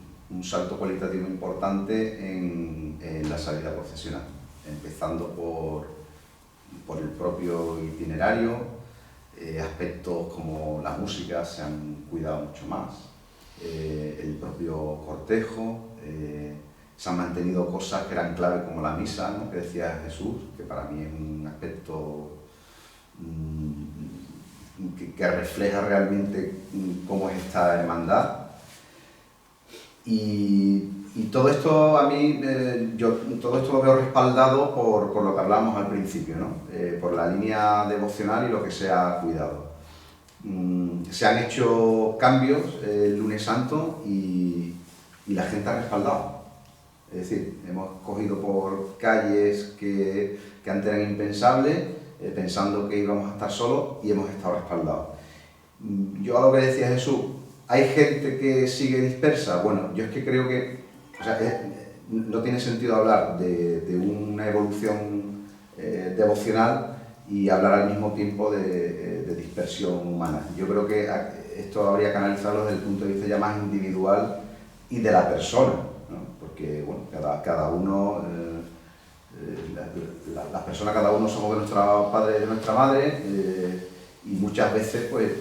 salto cualitativo importante en la salida procesional, empezando por el propio itinerario, aspectos como la música se han cuidado mucho más, el propio cortejo, se han mantenido cosas que eran clave como la misa, ¿no? Que decía Jesús, que para mí es un aspecto que refleja realmente cómo es esta hermandad. Y todo esto a mí, todo esto lo veo respaldado por lo que hablábamos al principio, ¿no? Por la línea devocional y lo que se ha cuidado. Se han hecho cambios el lunes santo y la gente ha respaldado. Es decir, hemos cogido por calles que antes eran impensables, pensando que íbamos a estar solos y hemos estado respaldados. Yo a lo que decía Jesús, ¿hay gente que sigue dispersa? Bueno, yo es que creo que no tiene sentido hablar de una evolución devocional y hablar al mismo tiempo de dispersión humana. Yo creo que esto habría que analizarlo desde el punto de vista ya más individual y de la persona, ¿no? Porque bueno, cada uno, las personas, cada uno somos de nuestro padre y de nuestra madre, y muchas veces pues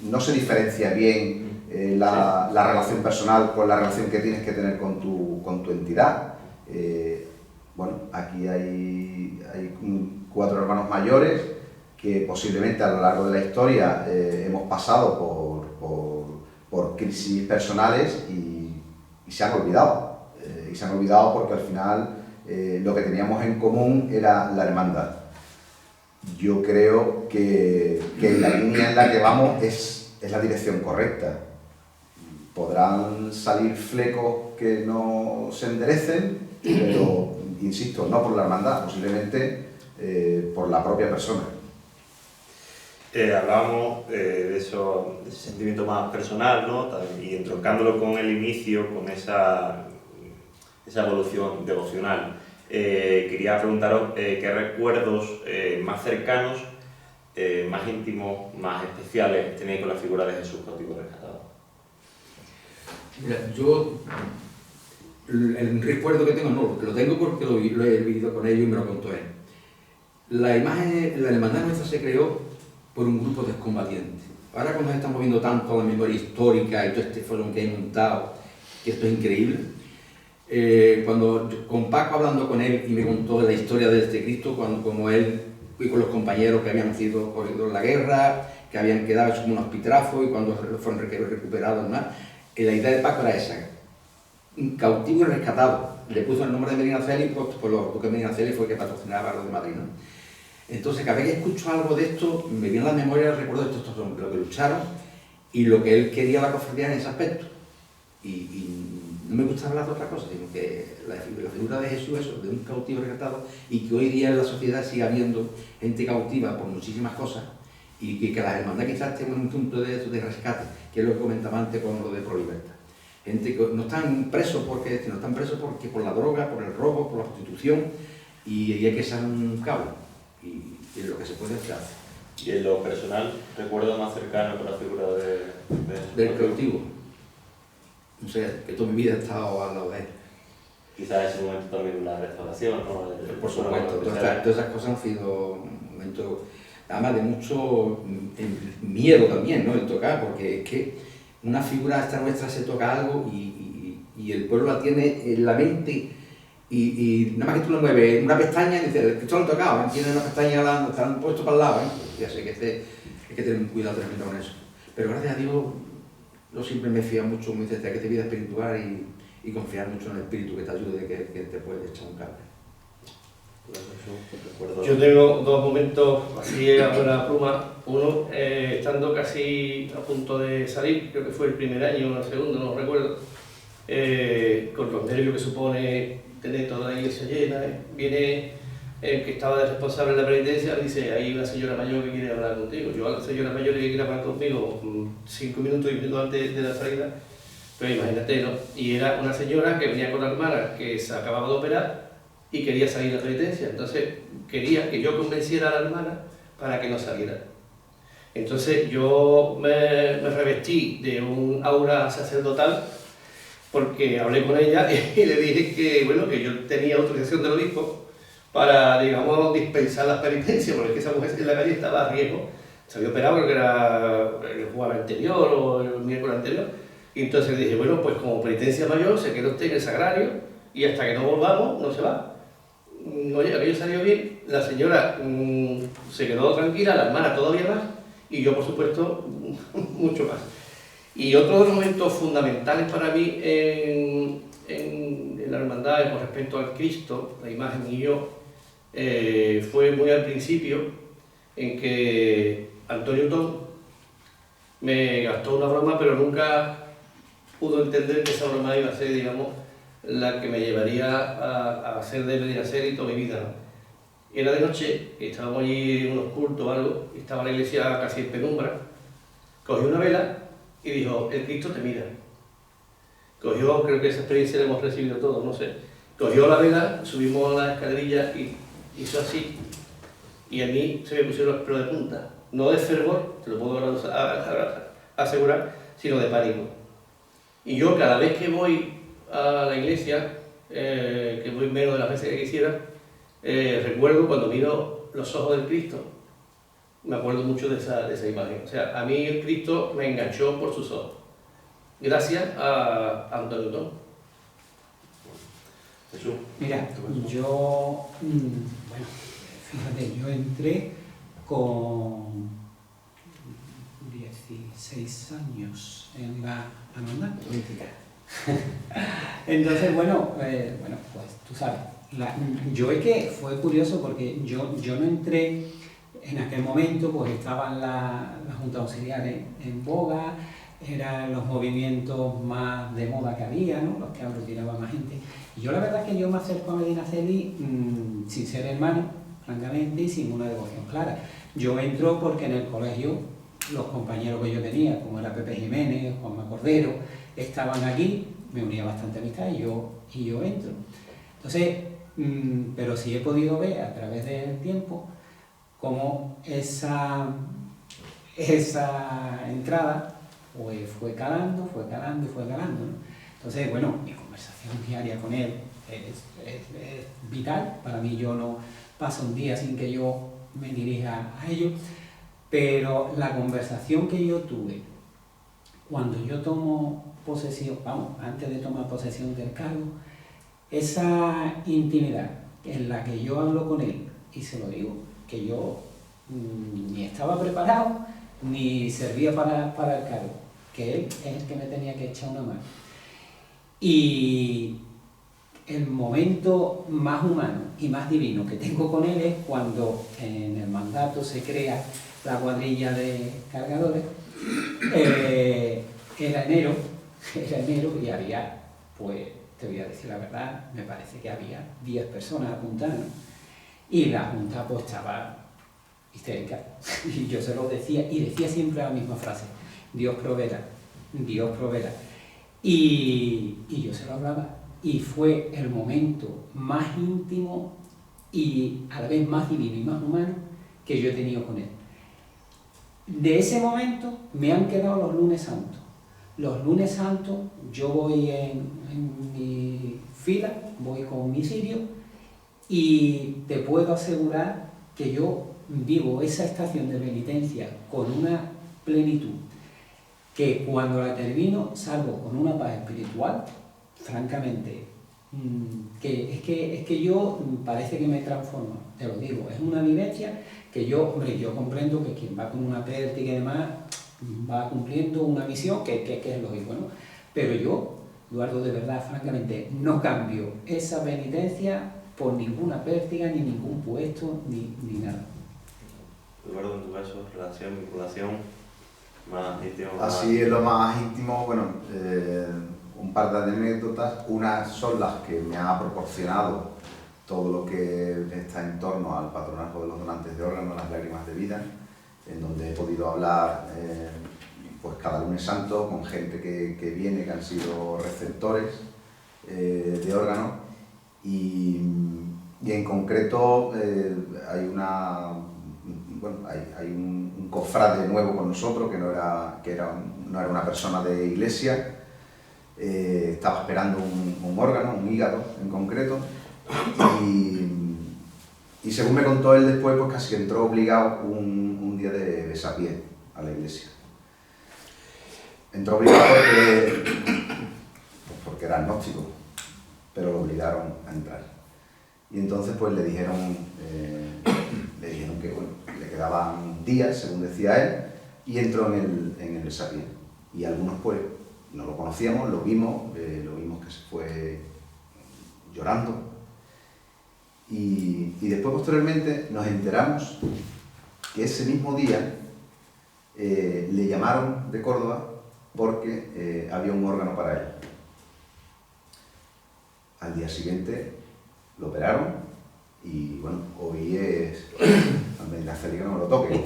no se diferencia bien la relación personal con la relación que tienes que tener con tu entidad. Bueno, aquí hay 4 hermanos mayores que posiblemente a lo largo de la historia hemos pasado por crisis personales y se han olvidado. Y se han olvidado porque al final lo que teníamos en común era la hermandad. Yo creo que la línea en la que vamos es la dirección correcta. Podrán salir flecos que no se enderecen, pero, insisto, no por la hermandad, posiblemente por la propia persona. Hablábamos de ese sentimiento más personal, ¿no? Y entroncándolo con el inicio, con esa evolución devocional. Quería preguntaros qué recuerdos más cercanos, más íntimos, más especiales tenéis con la figura de Jesús cautivo rescatado. Mira, yo el recuerdo que tengo, no, lo tengo porque lo he vivido con ellos y me lo contó él. La hermandad nuestra se creó por un grupo de excombatientes. Ahora cuando nos estamos viendo tanto la memoria histórica y todo este foro que he montado, que esto es increíble, con Paco hablando con él y me contó la historia de este Cristo, como él y con los compañeros que habían sido corridos en la guerra, que habían quedado como unos pitrafos y cuando fueron recuperados, ¿no? La idea de Paco era esa, un cautivo y rescatado. Le puso el nombre de Medinaceli por lo que Medinaceli fue el que patrocinaba a los de Madrid, ¿no? Entonces, cada vez que escucho algo de esto, me viene a la memoria el recuerdo de estos hombres, lo que lucharon y lo que él quería la cofradía en ese aspecto. Y no me gusta hablar de otra cosa, sino que la figura de Jesús, eso, de un cautivo rescatado, y que hoy día en la sociedad sigue habiendo gente cautiva por muchísimas cosas, y que las hermandades quizás tengan un punto de rescate, que es lo que comentaba antes con lo de Prolibertad. Gente que no están presos porque por la droga, por el robo, por la prostitución, y hay que ser un cabo, y lo que se puede hacer. Y en lo personal, recuerdo más cercano con la figura del cautivo. No sé, que toda mi vida he estado al lado de él. Quizás ese momento también la restauración, ¿no? Por supuesto, todas esas cosas han sido momentos, además de mucho miedo también, ¿no? El tocar, porque es que una figura esta nuestra se toca algo y el pueblo la tiene en la mente y nada más que tú le mueves una pestaña y dices, esto lo han tocado, ¿eh? Tiene una pestaña, la han puesto para el lado, ¿eh? Ya sé que hay que tener un cuidado tremendo con eso. Pero gracias a Dios, yo siempre me fío mucho, como dices, de que te vida espiritual y confiar mucho en el espíritu que te ayude, que te puede echar un cable. Yo tengo 2 momentos así a buena pluma. Uno, estando casi a punto de salir, creo que fue el primer año o el segundo, no recuerdo, con los nervios que supone tener toda la iglesia llena, viene el que estaba de responsable de la penitencia, dice, hay una señora mayor que quiere hablar contigo. Yo a la señora mayor que quiere hablar conmigo 5 minutos y minutos antes de la salida, pero imagínate, ¿no? Y era una señora que venía con la hermana que se acababa de operar y quería salir de la penitencia. Entonces quería que yo convenciera a la hermana para que no saliera. Entonces yo me revestí de un aura sacerdotal porque hablé con ella y le dije que, bueno, que yo tenía autorización del obispo para, digamos, dispensar las penitencias, porque esa mujer en la calle estaba a riesgo. Se había operado, creo que era el jueves anterior o el miércoles anterior. Y entonces le dije, bueno, pues como penitencia mayor se queda usted en el sagrario y hasta que no volvamos no se va. Oye, aquello salió bien, la señora se quedó tranquila, la hermana todavía más, y yo, por supuesto, mucho más. Y otro de los momentos fundamentales para mí en la hermandad con respecto al Cristo, la imagen y yo, fue muy al principio, en que Antonio Tom me gastó una broma, pero nunca pudo entender que esa broma iba a ser, digamos, la que me llevaría a hacer de Medinaceli toda mi vida, ¿no? Era de noche, estábamos allí en unos cultos o algo, y estaba la iglesia casi en penumbra, cogió una vela y dijo, el Cristo te mira. Cogió, creo que esa experiencia la hemos recibido todos, no sé, cogió la vela, subimos la escalerilla y hizo así, y a mí se me pusieron los pelos de punta, no de fervor, te lo puedo asegurar, sino de pánico. Y yo cada vez que voy a la iglesia, que voy menos de las veces que quisiera, recuerdo cuando miro los ojos del Cristo, me acuerdo mucho de esa imagen. O sea, a mí el Cristo me enganchó por sus ojos, gracias a Antonio Tom. Jesús. Mira, yo, bueno, fíjate, yo entré con 16 años en la hermandad. Entonces, bueno, pues tú sabes, yo es que fue curioso porque yo no entré en aquel momento, pues estaban las juntas auxiliares en boga, eran los movimientos más de moda que había, ¿no? Los que aglutinaban más gente. Y yo la verdad es que yo me acerco a Medinaceli sin ser hermano, francamente, y sin una devoción clara. Yo entro porque en el colegio los compañeros que yo tenía, como era Pepe Jiménez, Juanma Cordero, estaban aquí, me unía bastante amistad y yo entro. Entonces, pero sí he podido ver a través del tiempo cómo esa entrada pues fue calando, ¿no? Entonces, bueno, mi conversación diaria con él es vital. Para mí, yo no paso un día sin que yo me dirija a ellos, pero la conversación que yo tuve cuando yo tomo posesión, antes de tomar posesión del cargo, esa intimidad en la que yo hablo con él y se lo digo, que yo ni estaba preparado ni servía para el cargo, que él es el que me tenía que echar una mano. Y el momento más humano y más divino que tengo con él es cuando en el mandato se crea la cuadrilla de cargadores. Era enero y había, pues te voy a decir la verdad, me parece que había 10 personas apuntadas, ¿no? Y la junta pues estaba histérica. Y yo se lo decía, y decía siempre la misma frase, Dios proveerá, Dios proveerá. Y yo se lo hablaba, y fue el momento más íntimo y a la vez más divino y más humano que yo he tenido con él. De ese momento me han quedado los lunes santos. Los lunes santos yo voy en mi fila, voy con mi cirio y te puedo asegurar que yo vivo esa estación de penitencia con una plenitud que cuando la termino salgo con una paz espiritual, francamente, que es que yo parece que me transformo, te lo digo, es una vivencia que yo comprendo que quien va con una pértiga y demás va cumpliendo una misión que es lógico, ¿no? Pero yo, Eduardo, de verdad, francamente, no cambio esa penitencia por ninguna pértiga, ni ningún puesto, ni nada. Eduardo, en tu caso, relación, vinculación más íntima. Así es lo más íntimo, bueno, un par de anécdotas. Unas son las que me ha proporcionado todo lo que está en torno al patronazgo de los donantes de órganos, las lágrimas de vida, en donde he podido hablar pues cada lunes santo con gente que viene, que han sido receptores de órganos, y en concreto hay un cofrade nuevo con nosotros que no era una persona de iglesia, estaba esperando un órgano, un hígado en concreto, y según me contó él después, pues casi que entró obligado un día de besapié a la iglesia. Entró obligado porque era agnóstico, pero lo obligaron a entrar. Y entonces pues le dijeron que bueno, le quedaban días, según decía él, y entró en el besapié. Y algunos pues no lo conocíamos, lo vimos que se fue llorando. Y después, posteriormente, nos enteramos que ese mismo día le llamaron de Córdoba porque había un órgano para él. Al día siguiente lo operaron y bueno, hoy es... Medina Celi que no me lo toque.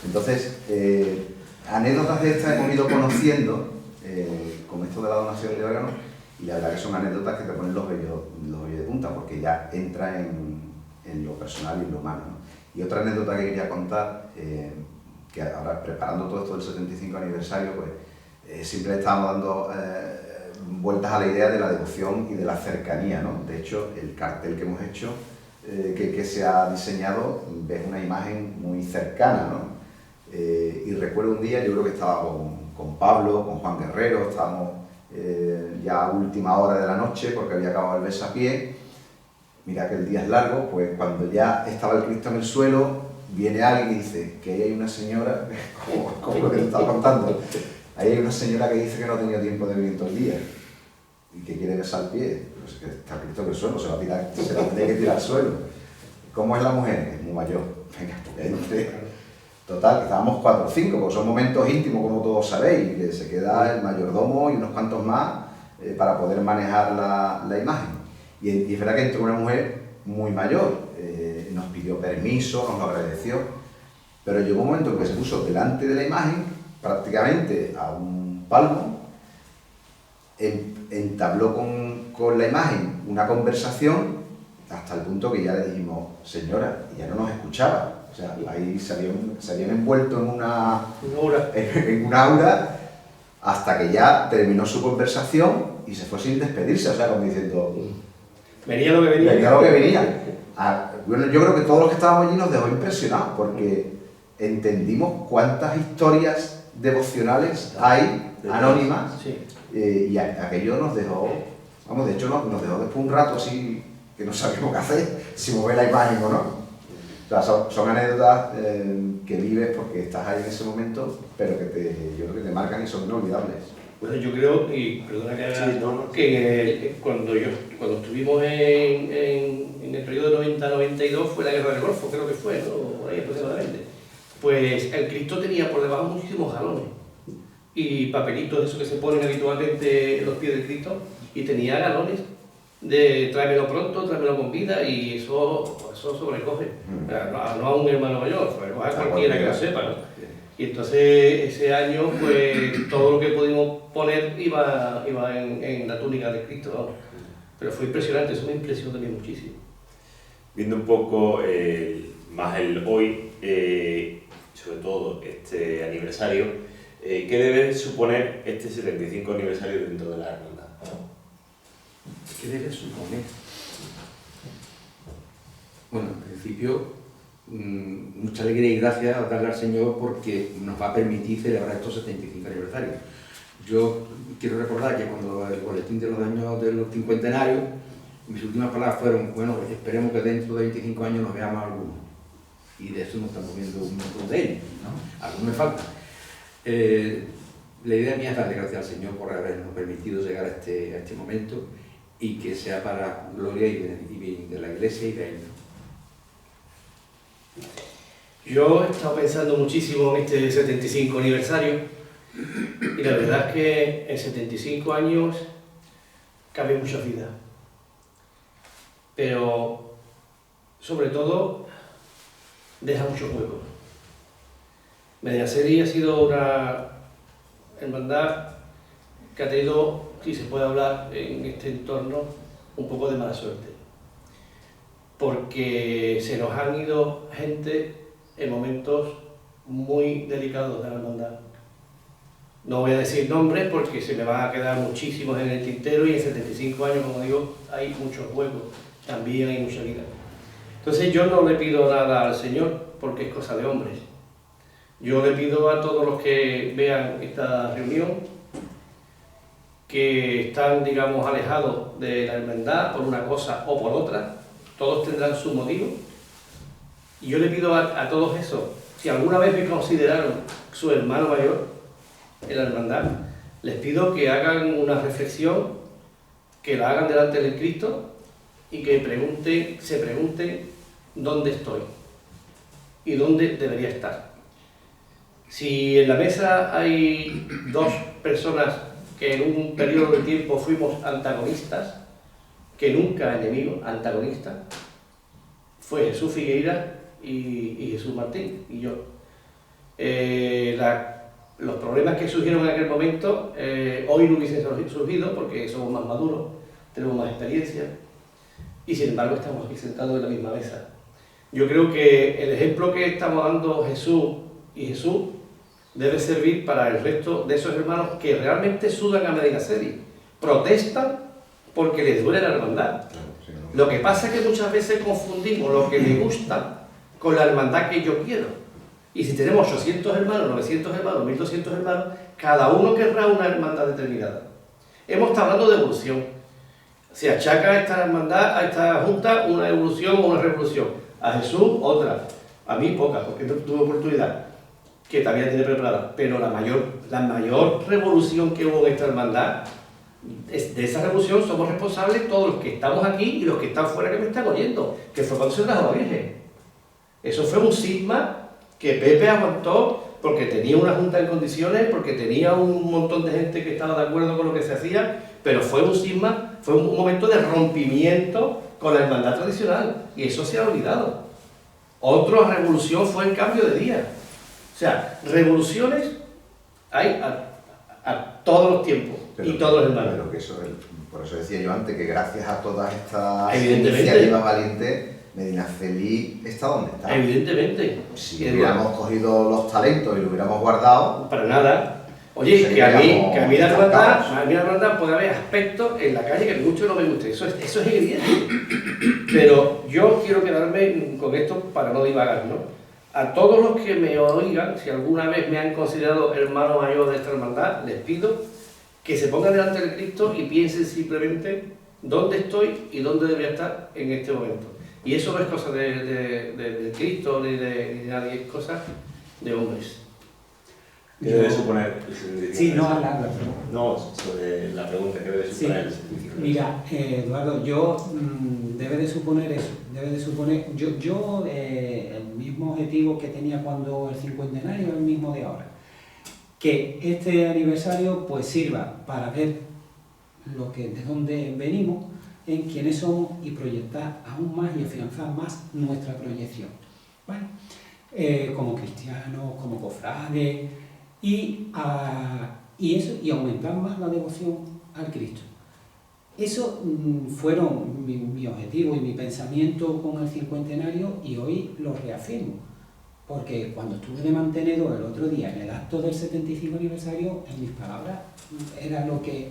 Entonces, anécdotas de estas hemos ido conociendo con esto de la donación de órganos, y la verdad que son anécdotas que te ponen los vellos de punta, porque ya entra en lo personal y en lo humano, ¿no? Y otra anécdota que quería contar, que ahora preparando todo esto del 75 aniversario, pues siempre estábamos dando vueltas a la idea de la devoción y de la cercanía, ¿no? De hecho, el cartel que hemos hecho, que se ha diseñado, ves una imagen muy cercana, ¿no? Y recuerdo un día, yo creo que estaba con Pablo, con Juan Guerrero, estábamos ya a última hora de la noche porque había acabado el besapié. Mira que el día es largo, pues cuando ya estaba el Cristo en el suelo, viene alguien y dice que ahí hay una señora, como lo que te estaba contando, ahí hay una señora que dice que no ha tenido tiempo de venir todo el día y que quiere besar el pie. Pues que está el Cristo en el suelo, se la tiene que tirar al suelo. ¿Cómo es la mujer? Es muy mayor. Venga, entre. Total, que estábamos 4 o 5, porque son momentos íntimos, como todos sabéis, que se queda el mayordomo y unos cuantos más para poder manejar la imagen. Y es verdad que entró una mujer muy mayor, nos pidió permiso, nos lo agradeció, pero llegó un momento en que se puso delante de la imagen, prácticamente a un palmo, entabló con la imagen una conversación hasta el punto que ya le dijimos, señora, y ya no nos escuchaba. O sea, ahí se habían envuelto en una aura hasta que ya terminó su conversación y se fue sin despedirse, o sea, como diciendo... Venía lo que venía. Venía lo que venía. Bueno, yo creo que todos los que estábamos allí nos dejó impresionados porque entendimos cuántas historias devocionales hay, anónimas, sí. Y aquello nos dejó, vamos, de hecho nos dejó después un rato así que no sabíamos qué hacer, si mover la imagen o no. O sea, son anécdotas que vives porque estás ahí en ese momento, pero que yo creo que te marcan y son inolvidables. Bueno, yo creo, y perdona que haga, Sí, no. que cuando estuvimos en el periodo de 90-92 fue la Guerra del Golfo, creo que fue, ¿no? Por ahí aproximadamente. Pues el Cristo tenía por debajo muchísimos galones y papelitos, esos que se ponen habitualmente en los pies del Cristo, y tenía galones de tráemelo pronto, tráemelo con vida, y eso sobrecoge. No a un hermano mayor, sobrecoge a cualquiera que lo sepa, ¿no? Y entonces ese año, pues todo lo que pudimos poner iba en la túnica de Cristo, ¿no? Pero fue impresionante, eso me impresionó también muchísimo. Viendo un poco más el hoy, sobre todo este aniversario, ¿qué debe suponer este 75 aniversario dentro de la hermandad? ¿Qué debe suponer? Bueno, en principio, mucha alegría y gracias darle al Señor porque nos va a permitir celebrar estos 75 aniversarios. Yo quiero recordar que cuando el boletín de los años de los cincuentenarios, mis últimas palabras fueron, bueno, esperemos que dentro de 25 años nos veamos algunos. Y de eso nos estamos viendo un montón de ellos, ¿no? Algunos me faltan. La idea mía es darle gracias al Señor por habernos permitido llegar a este momento y que sea para gloria y bien de la Iglesia y de Él. Yo he estado pensando muchísimo en este 75 aniversario y la verdad es que en 75 años cabe mucha vida. Pero sobre todo deja muchos huecos. Medina Celi ha sido una hermandad que ha tenido, si se puede hablar en este entorno, un poco de mala suerte. Porque se nos han ido gente en momentos muy delicados de la hermandad. No voy a decir nombres porque se me van a quedar muchísimos en el tintero y en 75 años, como digo, hay muchos huecos, también hay mucha vida. Entonces yo no le pido nada al Señor porque es cosa de hombres. Yo le pido a todos los que vean esta reunión que están, digamos, alejados de la hermandad por una cosa o por otra, todos tendrán su motivo. Y yo le pido a todos esos, si alguna vez me consideraron su hermano mayor en la hermandad, les pido que hagan una reflexión, que la hagan delante del Cristo y que se pregunten dónde estoy y dónde debería estar. Si en la mesa hay 2 personas que en un periodo de tiempo fuimos antagonistas, que nunca enemigos, antagonistas, fue Jesús Figueira y Jesús Martín y yo. Los problemas que surgieron en aquel momento hoy no hubiesen surgido porque somos más maduros, tenemos más experiencia y sin embargo estamos aquí sentados en la misma mesa. Yo creo que el ejemplo que estamos dando Jesús y Jesús debe servir para el resto de esos hermanos que realmente sudan a Medinaceli, protestan porque les duele la hermandad. Lo que pasa es que muchas veces confundimos lo que me gusta con la hermandad que yo quiero. Y si tenemos 800 hermanos, 900 hermanos, 1200 hermanos, cada uno querrá una hermandad determinada. Hemos estado hablando de evolución. Se achaca a esta hermandad, a esta junta, una evolución o una revolución. A Jesús, otra. A mí, poca, porque no tuve oportunidad, que también la tiene preparada. Pero la mayor revolución que hubo en esta hermandad, de esa revolución somos responsables todos los que estamos aquí y los que están fuera que me están oyendo, que fue cuando se trajo la Virgen. Eso fue un cisma que Pepe aguantó porque tenía una junta en condiciones, porque tenía un montón de gente que estaba de acuerdo con lo que se hacía, pero fue un cisma, fue un momento de rompimiento con la hermandad tradicional, y eso se ha olvidado. Otra revolución fue el cambio de día. O sea, revoluciones hay a todos los tiempos y todos los hermanos. Pero que eso, por eso decía yo antes, que gracias a todas estas Evidentemente. iniciativas valientes, Medinaceli está donde está. Evidentemente. Si hubiéramos cogido los talentos y lo hubiéramos guardado... Para nada. Oye, que a mí la hermandad puede haber aspectos en la calle que mucho no me guste, eso es evidente. Pero yo quiero quedarme con esto para no divagar, ¿no? A todos los que me oigan, si alguna vez me han considerado hermano mayor de esta hermandad, les pido que se pongan delante de Cristo y piensen simplemente dónde estoy y dónde debería estar en este momento. Y eso no es cosa de Cristo ni de nadie, es cosa de hombres. ¿Qué debe suponer? Sí, no hablar. No, sobre la pregunta, ¿qué debe suponer el servicio? Mira, Eduardo, debe de suponer eso, el mismo objetivo que tenía cuando el cincuentenario es el mismo de ahora. Que este aniversario pues sirva para ver de dónde venimos, en quiénes somos y proyectar aún más y afianzar más nuestra proyección, ¿vale? Como cristianos, como cofrades y aumentar más la devoción al Cristo. Eso fueron mi objetivo y mi pensamiento con el cincuentenario, y hoy lo reafirmo, porque cuando estuve de mantenedor el otro día en el acto del 75 aniversario, en mis palabras era lo que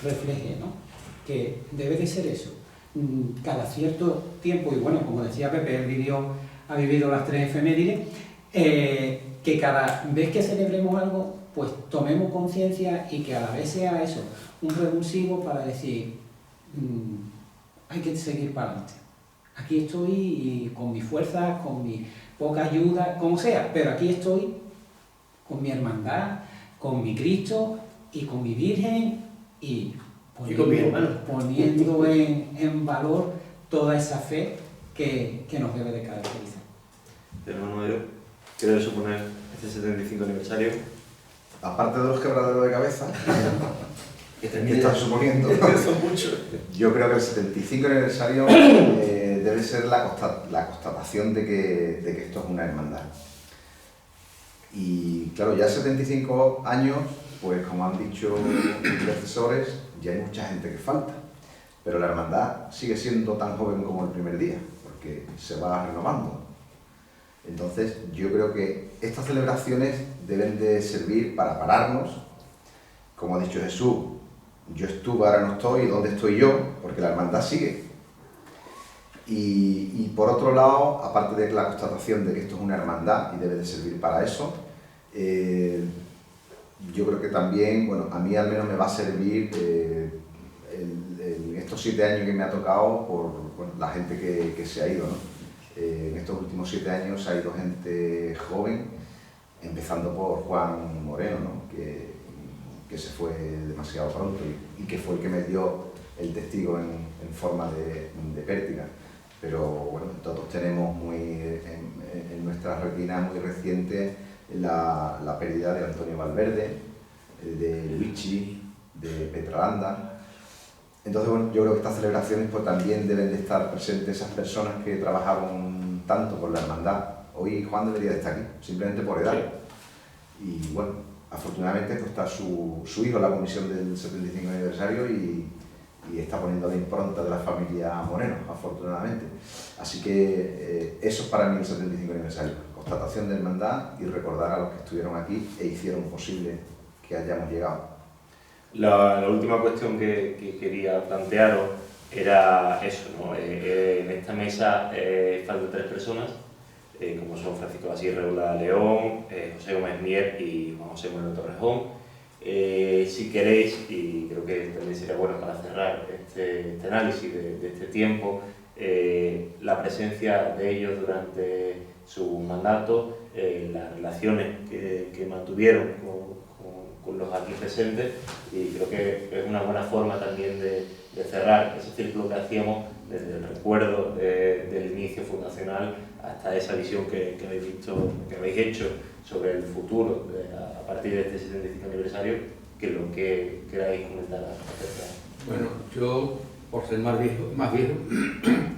reflejé, ¿no? Que debe de ser eso, cada cierto tiempo, y bueno, como decía Pepe, él ha vivido las 3 efemérides, que cada vez que celebremos algo, pues tomemos conciencia y que a la vez sea eso, un revulsivo para decir, hay que seguir para adelante. Aquí estoy y con mis fuerzas, con mi poca ayuda, como sea, pero aquí estoy con mi hermandad, con mi Cristo y con mi Virgen y poniendo en valor toda esa fe que nos debe de caracterizar. Hermano Mayor, ¿qué debe suponer este 75 aniversario? Aparte de los quebraderos de cabeza, Que que están suponiendo, son muchos. yo creo que el 75 aniversario debe ser la constatación de que esto es una hermandad. Y claro, ya 75 años, pues como han dicho mis predecesores, ya hay mucha gente que falta. Pero la hermandad sigue siendo tan joven como el primer día, porque se va renovando. Entonces, yo creo que estas celebraciones deben de servir para pararnos. Como ha dicho Jesús, yo estuve, ahora no estoy, ¿dónde estoy yo? Porque la hermandad sigue. Y por otro lado, aparte de la constatación de que esto es una hermandad y debe de servir para eso, yo creo que también, bueno, a mí al menos me va a servir en estos 7 años que me ha tocado por la gente que se ha ido, ¿no? En estos últimos 7 años ha ido gente joven, empezando por Juan Moreno, ¿no? que se fue demasiado pronto y que fue el que me dio el testigo en forma de pértiga. Pero bueno, todos tenemos en nuestra retina muy reciente la pérdida de Antonio Valverde, de Luigi, de Petralanda. Entonces, bueno, yo creo que estas celebraciones pues, también deben de estar presentes esas personas que trabajaron tanto por la hermandad. Hoy Juan debería de estar aquí, simplemente por edad. Sí. Y bueno, afortunadamente pues, está su hijo en la comisión del 75 aniversario y está poniendo la impronta de la familia Moreno, afortunadamente. Así que eso es para mí el 75 aniversario. Constatación de hermandad y recordar a los que estuvieron aquí e hicieron posible que hayamos llegado. La última cuestión que quería plantearos era eso, ¿no? En esta mesa faltan 3 personas, como son Francisco Basir Reula León, José Gómez Mier y Juan José Moreno Torrejón. Si queréis, y creo que también sería bueno para cerrar este análisis de este tiempo, la presencia de ellos durante su mandato, las relaciones que mantuvieron con los aquí presentes, y creo que es una buena forma también de cerrar ese círculo que hacíamos desde el recuerdo del inicio fundacional hasta esa visión que habéis visto, que habéis hecho sobre el futuro a partir de este 75 aniversario, que lo que queráis comentar acerca. Bueno, yo, por ser más viejo,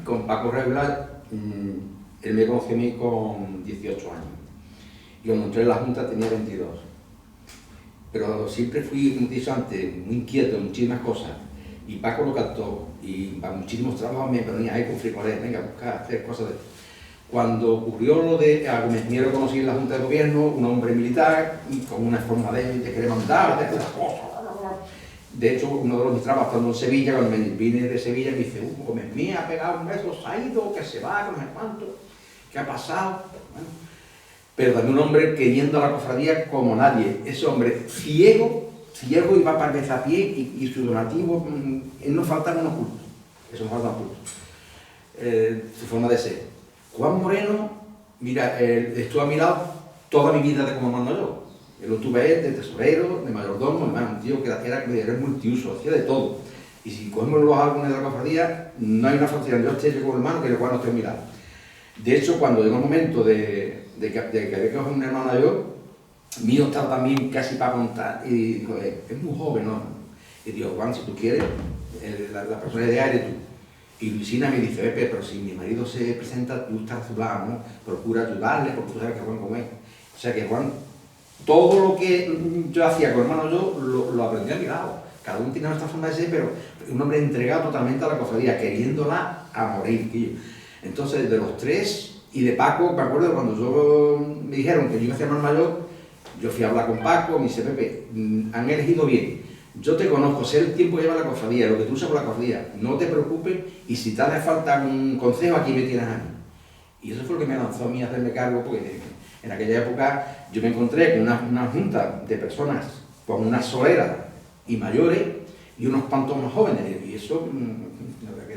con Paco Regular, él me conoció a mí con 18 años. Y cuando entré en la Junta tenía 22. Pero siempre fui, como te he dicho antes, muy inquieto en muchísimas cosas. Y Paco lo captó. Y para muchísimos trabajos me ponía ahí con frijoles, venga, a buscar, hacer cosas de... Cuando ocurrió lo de a Gómez Mier, lo conocí en la Junta de Gobierno, un hombre militar, y con una forma de querer mandar, de hacer las cosas. De hecho, uno de los trabajos estando en Sevilla, cuando me vine de Sevilla, me dice, Gómez Mier ha pegado un beso, se ha ido, que se va, que no sé cuánto, ¿qué ha pasado? Bueno, pero también un hombre queriendo a la cofradía como nadie. Ese hombre ciego y va para el a pie y su donativo, él no falta unos cultos. Eso no falta cultos. Su forma de ser. Juan Moreno, mira, estuvo a mi lado toda mi vida de como mando yo. Él lo tuve de tesorero, de mayordomo, un tío que era multiuso, hacía de todo. Y si cogemos los álbumes de la cofradía, no hay una frontera, yo esté con el hermano que el cual no esté a mi lado. De hecho, cuando llegó el momento de que había que coger un hermano mayor, mío estaba también casi para contar, y dijo, es muy joven, ¿no? Y digo, Juan, si tú quieres, la persona ideal eres tú. Y Luisina me dice, Pepe, pero si mi marido se presenta, tú estás a su lado, ¿no? Procura ayudarle, porque tú sabes que Juan come. O sea que Juan, todo lo que yo hacía con hermano yo, lo aprendí a mi lado. Cada uno tiene nuestra forma de ser, pero un hombre entregado totalmente a la cofradía, queriéndola a morir, tío. Entonces, de los 3, y de Paco, me acuerdo cuando me dijeron que yo iba a ser hermano mayor, yo fui a hablar con Paco, me dice, Pepe, han elegido bien. Yo te conozco, sé el tiempo que lleva la cofradía, lo que tú usas por la cofradía, no te preocupes, y si te hace falta un consejo, aquí me tienes a mí. Y eso fue lo que me lanzó a mí a hacerme cargo, porque en aquella época yo me encontré con una junta de personas con una solera y mayores y unos cuantos más jóvenes, y eso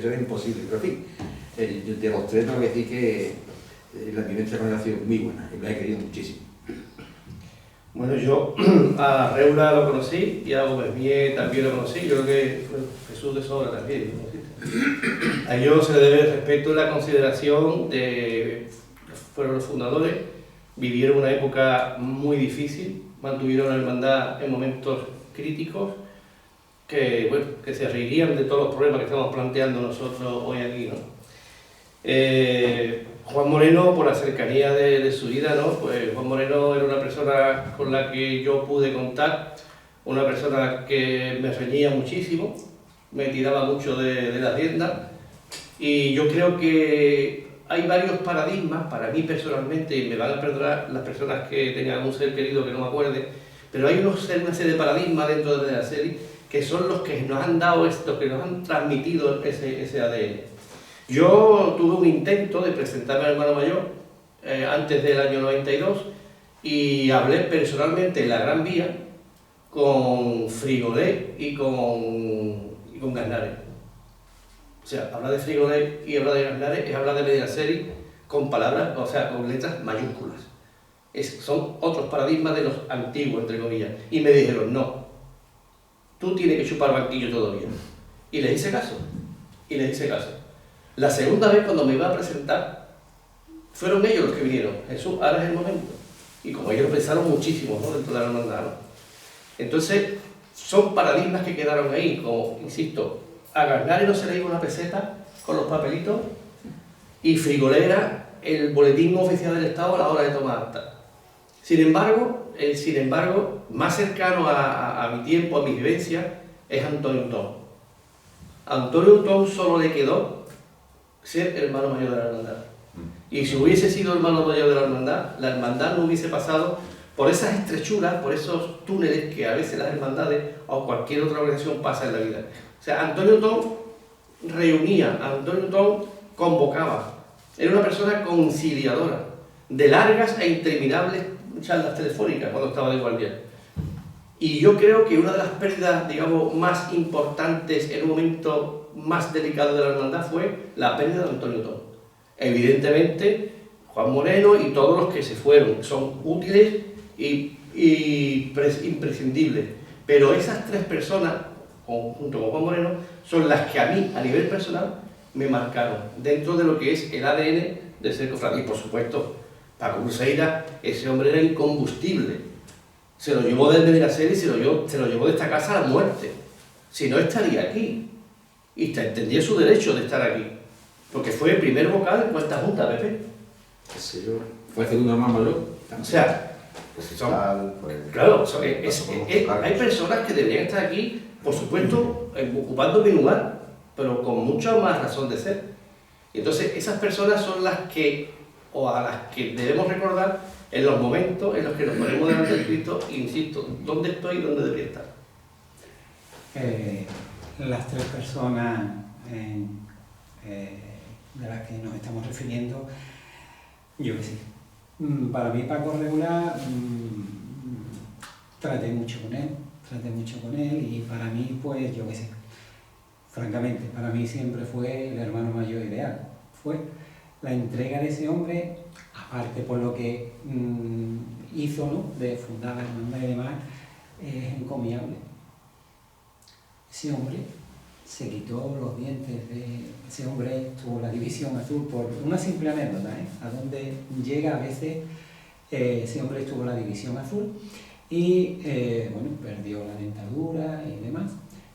era imposible, pero en fin, de los 3 tengo que decir que la vivencia con él ha sido muy buena, y lo he querido muchísimo. Bueno, yo a Reula lo conocí y a Gómez Mier también lo conocí, yo creo que fue Jesús de Sobra también lo conociste. A ellos se le debe el respeto y la consideración de, fueron los fundadores, vivieron una época muy difícil, mantuvieron la hermandad en momentos críticos que, bueno, que se reirían de todos los problemas que estamos planteando nosotros hoy aquí, ¿no? Juan Moreno, por la cercanía de su vida, ¿no? Pues Juan Moreno era una persona con la que yo pude contar, una persona que me reñía muchísimo, me tiraba mucho de la tienda, y yo creo que hay varios paradigmas, para mí personalmente, y me van a perdonar las personas que tengan un ser querido que no me acuerde, pero hay una serie de paradigmas dentro de la serie que son los que nos han dado esto, que nos han transmitido ese ADN. Yo tuve un intento de presentarme al hermano mayor antes del año 92 y hablé personalmente en la Gran Vía con Frigolet y con Gaznares. O sea, hablar de Frigolet y hablar de Gaznares es hablar de Medinaceli con palabras, o sea, con letras mayúsculas. Son otros paradigmas de los antiguos, entre comillas. Y me dijeron, no, tú tienes que chupar banquillo todavía. Y les hice caso. La segunda vez cuando me iba a presentar, fueron ellos los que vinieron. Jesús, ahora es el momento. Y como ellos pensaron muchísimo, ¿no?, dentro de la hermandad, ¿no? Entonces, son paradigmas que quedaron ahí, como, insisto, a Garnare no se le iba una peseta con los papelitos y Frigolera el boletín oficial del Estado a la hora de tomar acta. Sin embargo, más cercano a mi tiempo, a mi vivencia, es Antonio Utón. A Antonio Utón solo le quedó ser hermano mayor de la hermandad. Y si hubiese sido hermano mayor de la hermandad no hubiese pasado por esas estrechuras, por esos túneles que a veces las hermandades o cualquier otra organización pasa en la vida. O sea, Antonio Utón reunía, Antonio Utón convocaba, era una persona conciliadora, de largas e interminables charlas telefónicas cuando estaba de guardia. Y yo creo que una de las pérdidas, digamos, más importantes en un momento más delicado de la hermandad fue la pérdida de Antonio Utón. Evidentemente, Juan Moreno y todos los que se fueron son útiles y imprescindibles, pero esas tres personas, junto con Juan Moreno, son las que a mí, a nivel personal, me marcaron dentro de lo que es el ADN de ser cofradía. Y por supuesto, Paco Bruseira, ese hombre era incombustible. Se lo llevó del Medinaceli y se lo llevó de esta casa a la muerte. Si no, estaría aquí. Y entendía su derecho de estar aquí. Porque fue el primer vocal en cuesta junta, Pepe. Sí, fue segundo hermano mayor. O sea, claro, hay personas que deberían estar aquí, por supuesto, ocupando mi lugar, pero con mucha más razón de ser. Y entonces esas personas son las que, o a las que debemos recordar en los momentos en los que nos ponemos delante de Cristo, e insisto, ¿dónde estoy y dónde debería estar? Las tres personas de las que nos estamos refiriendo, yo que sé. Para mí Paco Regular, traté mucho con él y para mí, pues, yo que sé, francamente, para mí siempre fue el hermano mayor ideal. Fue la entrega de ese hombre, aparte por lo que hizo, ¿no?, de fundar la hermandad y demás, es encomiable. Ese hombre se quitó los dientes ese hombre tuvo la división azul por una simple anécdota, a donde llega a veces, ese hombre tuvo la división azul y bueno, perdió la dentadura y demás,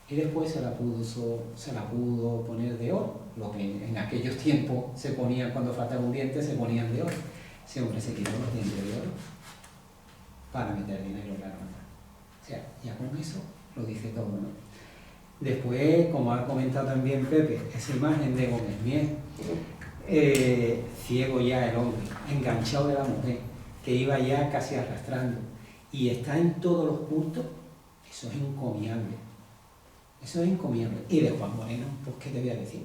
y después se la pudo poner de oro, lo que en aquellos tiempos se ponía, cuando faltaba un diente se ponían de oro. Ese hombre se quitó los dientes de oro para meter dinero en la hermandad. O sea, ya con eso lo dice todo, ¿no? Después, como ha comentado también Pepe, esa imagen de Gómez Mier, ciego ya el hombre, enganchado de la mujer, que iba ya casi arrastrando, y está en todos los cultos, eso es encomiable. Eso es encomiable. Y de Juan Moreno, pues qué te voy a decir.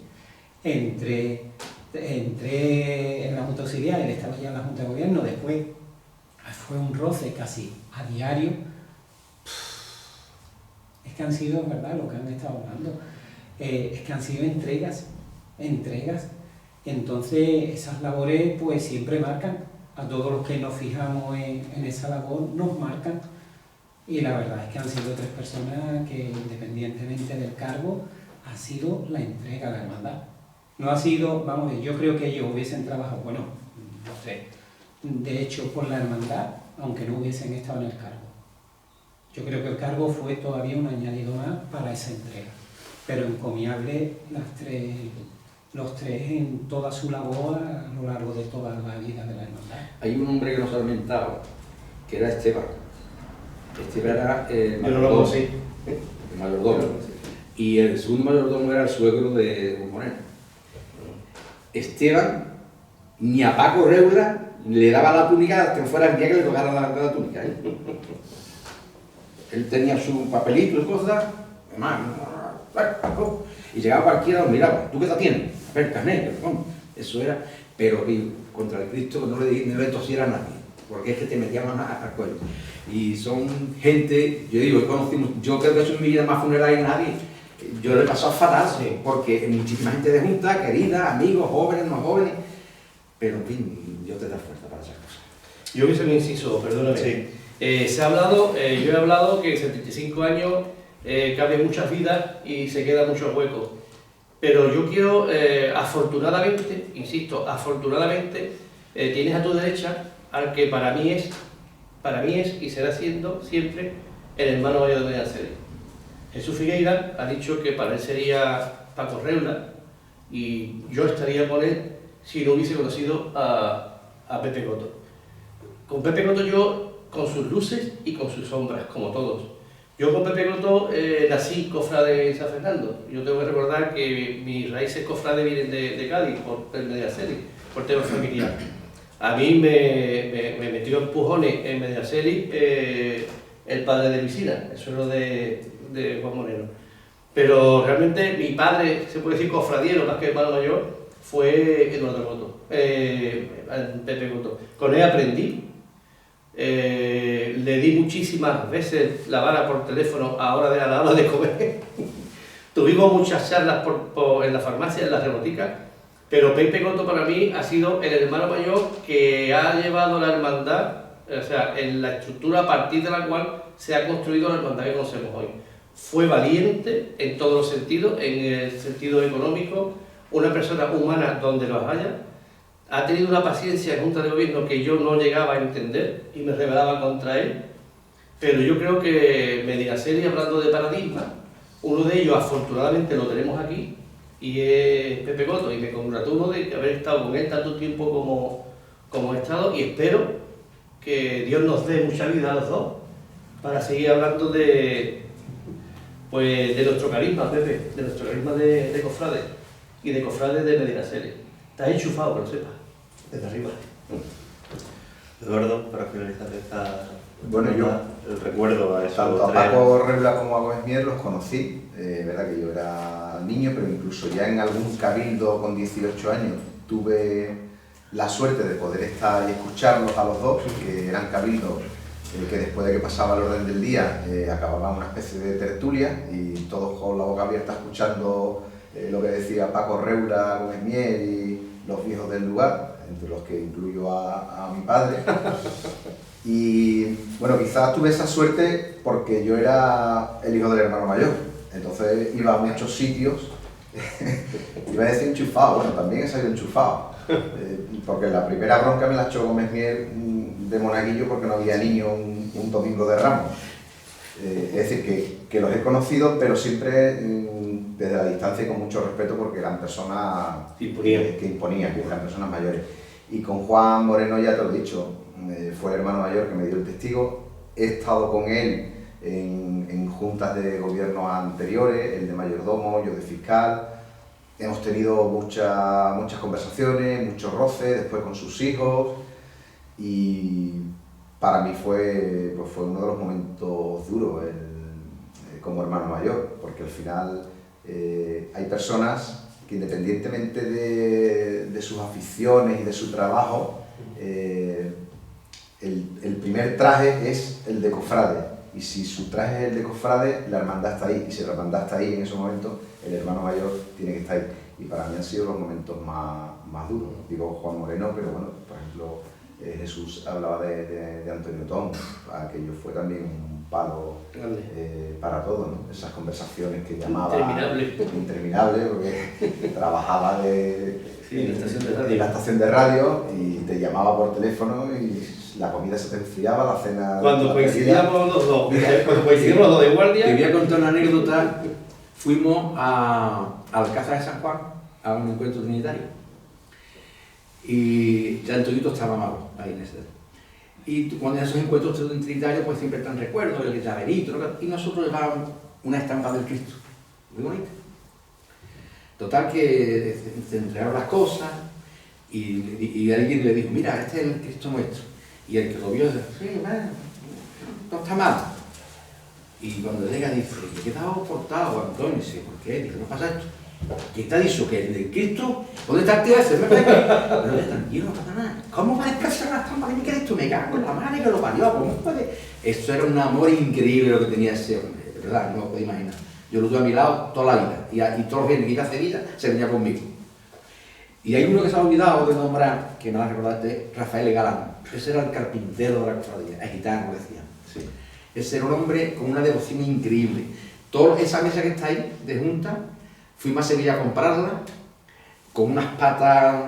Entré en la Junta Auxiliar, él estaba ya en la Junta de Gobierno, después fue un roce casi a diario. Es que han sido, ¿verdad?, lo que han estado hablando, es que han sido entregas, entonces esas labores pues siempre marcan, a todos los que nos fijamos en esa labor nos marcan, y la verdad es que han sido tres personas que independientemente del cargo, ha sido la entrega a la hermandad. No ha sido, vamos, yo creo que ellos hubiesen trabajado, bueno, no sé, de hecho por la hermandad, aunque no hubiesen estado en el cargo. Yo creo que el cargo fue todavía un añadido más para esa entrega, pero encomiable los tres en toda su labor a lo largo de toda la vida de la hermandad. Hay un hombre que nos ha lamentado, que era Esteban. Esteban era el mayordomo. El mayordomo. Y el segundo mayordomo era el suegro de Juan Moreno. Esteban, ni a Paco Regular le daba la túnica hasta que fuera el día que le tocara la túnica. Él tenía su papelito y cosas, y llegaba cualquiera, lo miraba, ¿tú qué te tienes? A ver, carnet, eso era, pero contra el Cristo no le tosiera a nadie, porque es que te metían al cuello. Y son gente, yo digo, yo creo que he hecho en mi vida más funeraria que nadie. Yo lo he pasado fatal, sí, porque muchísima gente de junta, querida, amigos, jóvenes, no jóvenes, pero en fin, Dios te da fuerza para esas cosas. Yo hice un inciso, perdóname. Sí. Se ha hablado, yo he hablado que en 75 años cambian muchas vidas y se quedan muchos huecos. Pero yo quiero, afortunadamente, insisto, afortunadamente, tienes a tu derecha al que para mí es y será siendo siempre el hermano mayor de Medinaceli. Jesús Figueira ha dicho que para él sería Paco Reula y yo estaría con él si no hubiese conocido a Pepe Coto. Con Pepe Coto yo, con sus luces y con sus sombras, como todos. Yo con Pepe Coto nací cofrade en San Fernando. Yo tengo que recordar que mis raíces cofrades vienen de Cádiz, por el Medinaceli, por tema familiar. A mí me metió empujones en Medinaceli el padre de Luisina, el suegro de Juan Moreno. Pero realmente mi padre, se puede decir cofradiero más que hermano mayor, fue Eduardo Coto, Pepe Coto. Con él aprendí. Le di muchísimas veces la vara por teléfono a la hora de comer. Tuvimos muchas charlas en la farmacia, en la rebotica, pero Pepe Coto para mí ha sido el hermano mayor que ha llevado la hermandad, o sea, en la estructura a partir de la cual se ha construido la hermandad que conocemos hoy. Fue valiente en todos los sentidos, en el sentido económico, una persona humana donde los haya. Ha tenido una paciencia en Junta de Gobierno que yo no llegaba a entender y me rebelaba contra él, pero yo creo que Medinaceli, hablando de paradigma, uno de ellos afortunadamente lo tenemos aquí y es Pepe Coto, y me congratulo de haber estado con él tanto tiempo como he estado, y espero que Dios nos dé mucha vida a los dos para seguir hablando de nuestro carisma, Pepe, de nuestro carisma de cofrades y de cofrades de Medinaceli. Estás enchufado, que lo sepas. Desde arriba. Eduardo, para finalizar esta... Bueno, yo el recuerdo a esos tanto a tres. Paco Reula como a Gómez Mier los conocí, verdad que yo era niño, pero incluso ya en algún cabildo con 18 años tuve la suerte de poder estar y escucharlos a los dos, que eran cabildos que después de que pasaba el orden del día acababan una especie de tertulia y todos con la boca abierta escuchando lo que decía Paco Reula, Gómez Mier y los viejos del lugar, entre los que incluyo a mi padre. Y bueno, quizás tuve esa suerte porque yo era el hijo del hermano mayor, entonces iba a muchos sitios, iba a decir enchufado, bueno, también he salido enchufado, porque la primera bronca me la echó Gómez Mier de monaguillo porque no había niño un domingo de Ramos. Es decir, que los he conocido, pero siempre desde la distancia y con mucho respeto porque eran personas que imponían, que eran personas mayores. Y con Juan Moreno ya te lo he dicho, fue el hermano mayor que me dio el testigo. He estado con él en juntas de gobierno anteriores, el de mayordomo, yo de fiscal. Hemos tenido muchas conversaciones, muchos roces, después con sus hijos. Y para mí fue uno de los momentos duros como hermano mayor, porque al final hay personas que independientemente de sus aficiones y de su trabajo, el primer traje es el de cofrade, y si su traje es el de cofrade, la hermandad está ahí, y si la hermandad está ahí en esos momentos, el hermano mayor tiene que estar ahí. Y para mí han sido los momentos más duros. Digo Juan Moreno, pero bueno, por ejemplo, Jesús hablaba de Antonio Tom, aquello fue también un palo para todos, ¿no? Esas conversaciones que llamaba interminable, porque trabajaba en la estación de radio y te llamaba por teléfono y la comida se te enfriaba, la cena... Cuando coincidíamos los dos, de guardia... Te voy a contar una anécdota. Fuimos a Alcázar de San Juan a un encuentro trinitario. Y ya el todito estaba malo ahí en ese. Y cuando en esos encuentros trinitarios pues siempre están recuerdos, el llaverito, y nosotros llevábamos una estampa del Cristo, muy bonita. Total que se entregaron las cosas y alguien le dijo, mira, este es el Cristo nuestro. Y el que lo vio dice, sí, bueno, no está mal. Y cuando llega dice, ¿qué te has portado, Antonio? Dice, ¿por qué? Dice, ¿no pasa esto? ¿Quién te ha dicho que el de Cristo? ¿Dónde está el tío ese? Pero tranquilo, no pasa nada. ¿Cómo va a desplazar la estampa de mi Cristo? Me cago en la madre que lo parió. ¿Cómo puede? Esto era un amor increíble lo que tenía ese hombre, de verdad, no lo puedo imaginar. Yo lo tuve a mi lado toda la vida y todos los días que iba a Sevilla se venía conmigo. Y hay uno que se ha olvidado de nombrar, que no la recordaste, Rafael Galán. Ese era el carpintero de la cofradía, el gitano, decían. Sí. Ese era un hombre con una devoción increíble. Toda esa mesa que está ahí, de junta, fuimos a Sevilla a comprarla, con unas patas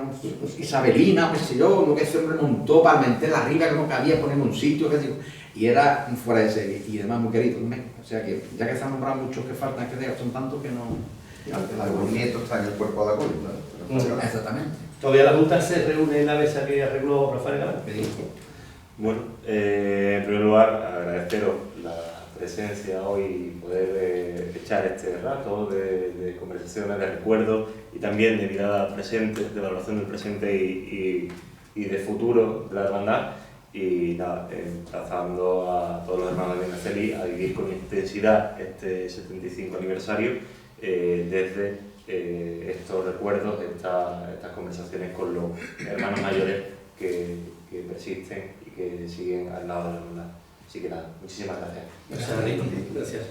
isabelinas, qué sé yo, lo que ese hombre montó para meterla arriba, que no cabía, ponerme un sitio, que digo. y era fuera de serie, y además muy querido también. O sea que, ya que se han nombrado muchos que faltan, que son tantos que no... Algún nieto está en el cuerpo de acólito. Exactamente. Todavía la Junta se reúne en la mesa que arregló Rafael Galán. Bueno, en primer lugar, agradeceros la presencia hoy y poder echar este rato de conversaciones, de recuerdos y también de mirada presente, de valoración del presente y de futuro de la hermandad. Y nada, emplazando a todos los hermanos de Medinaceli a vivir con intensidad este 75 aniversario desde estos recuerdos, estas conversaciones con los hermanos mayores que persisten y que siguen al lado de la hermandad. Así que nada, muchísimas gracias. Gracias.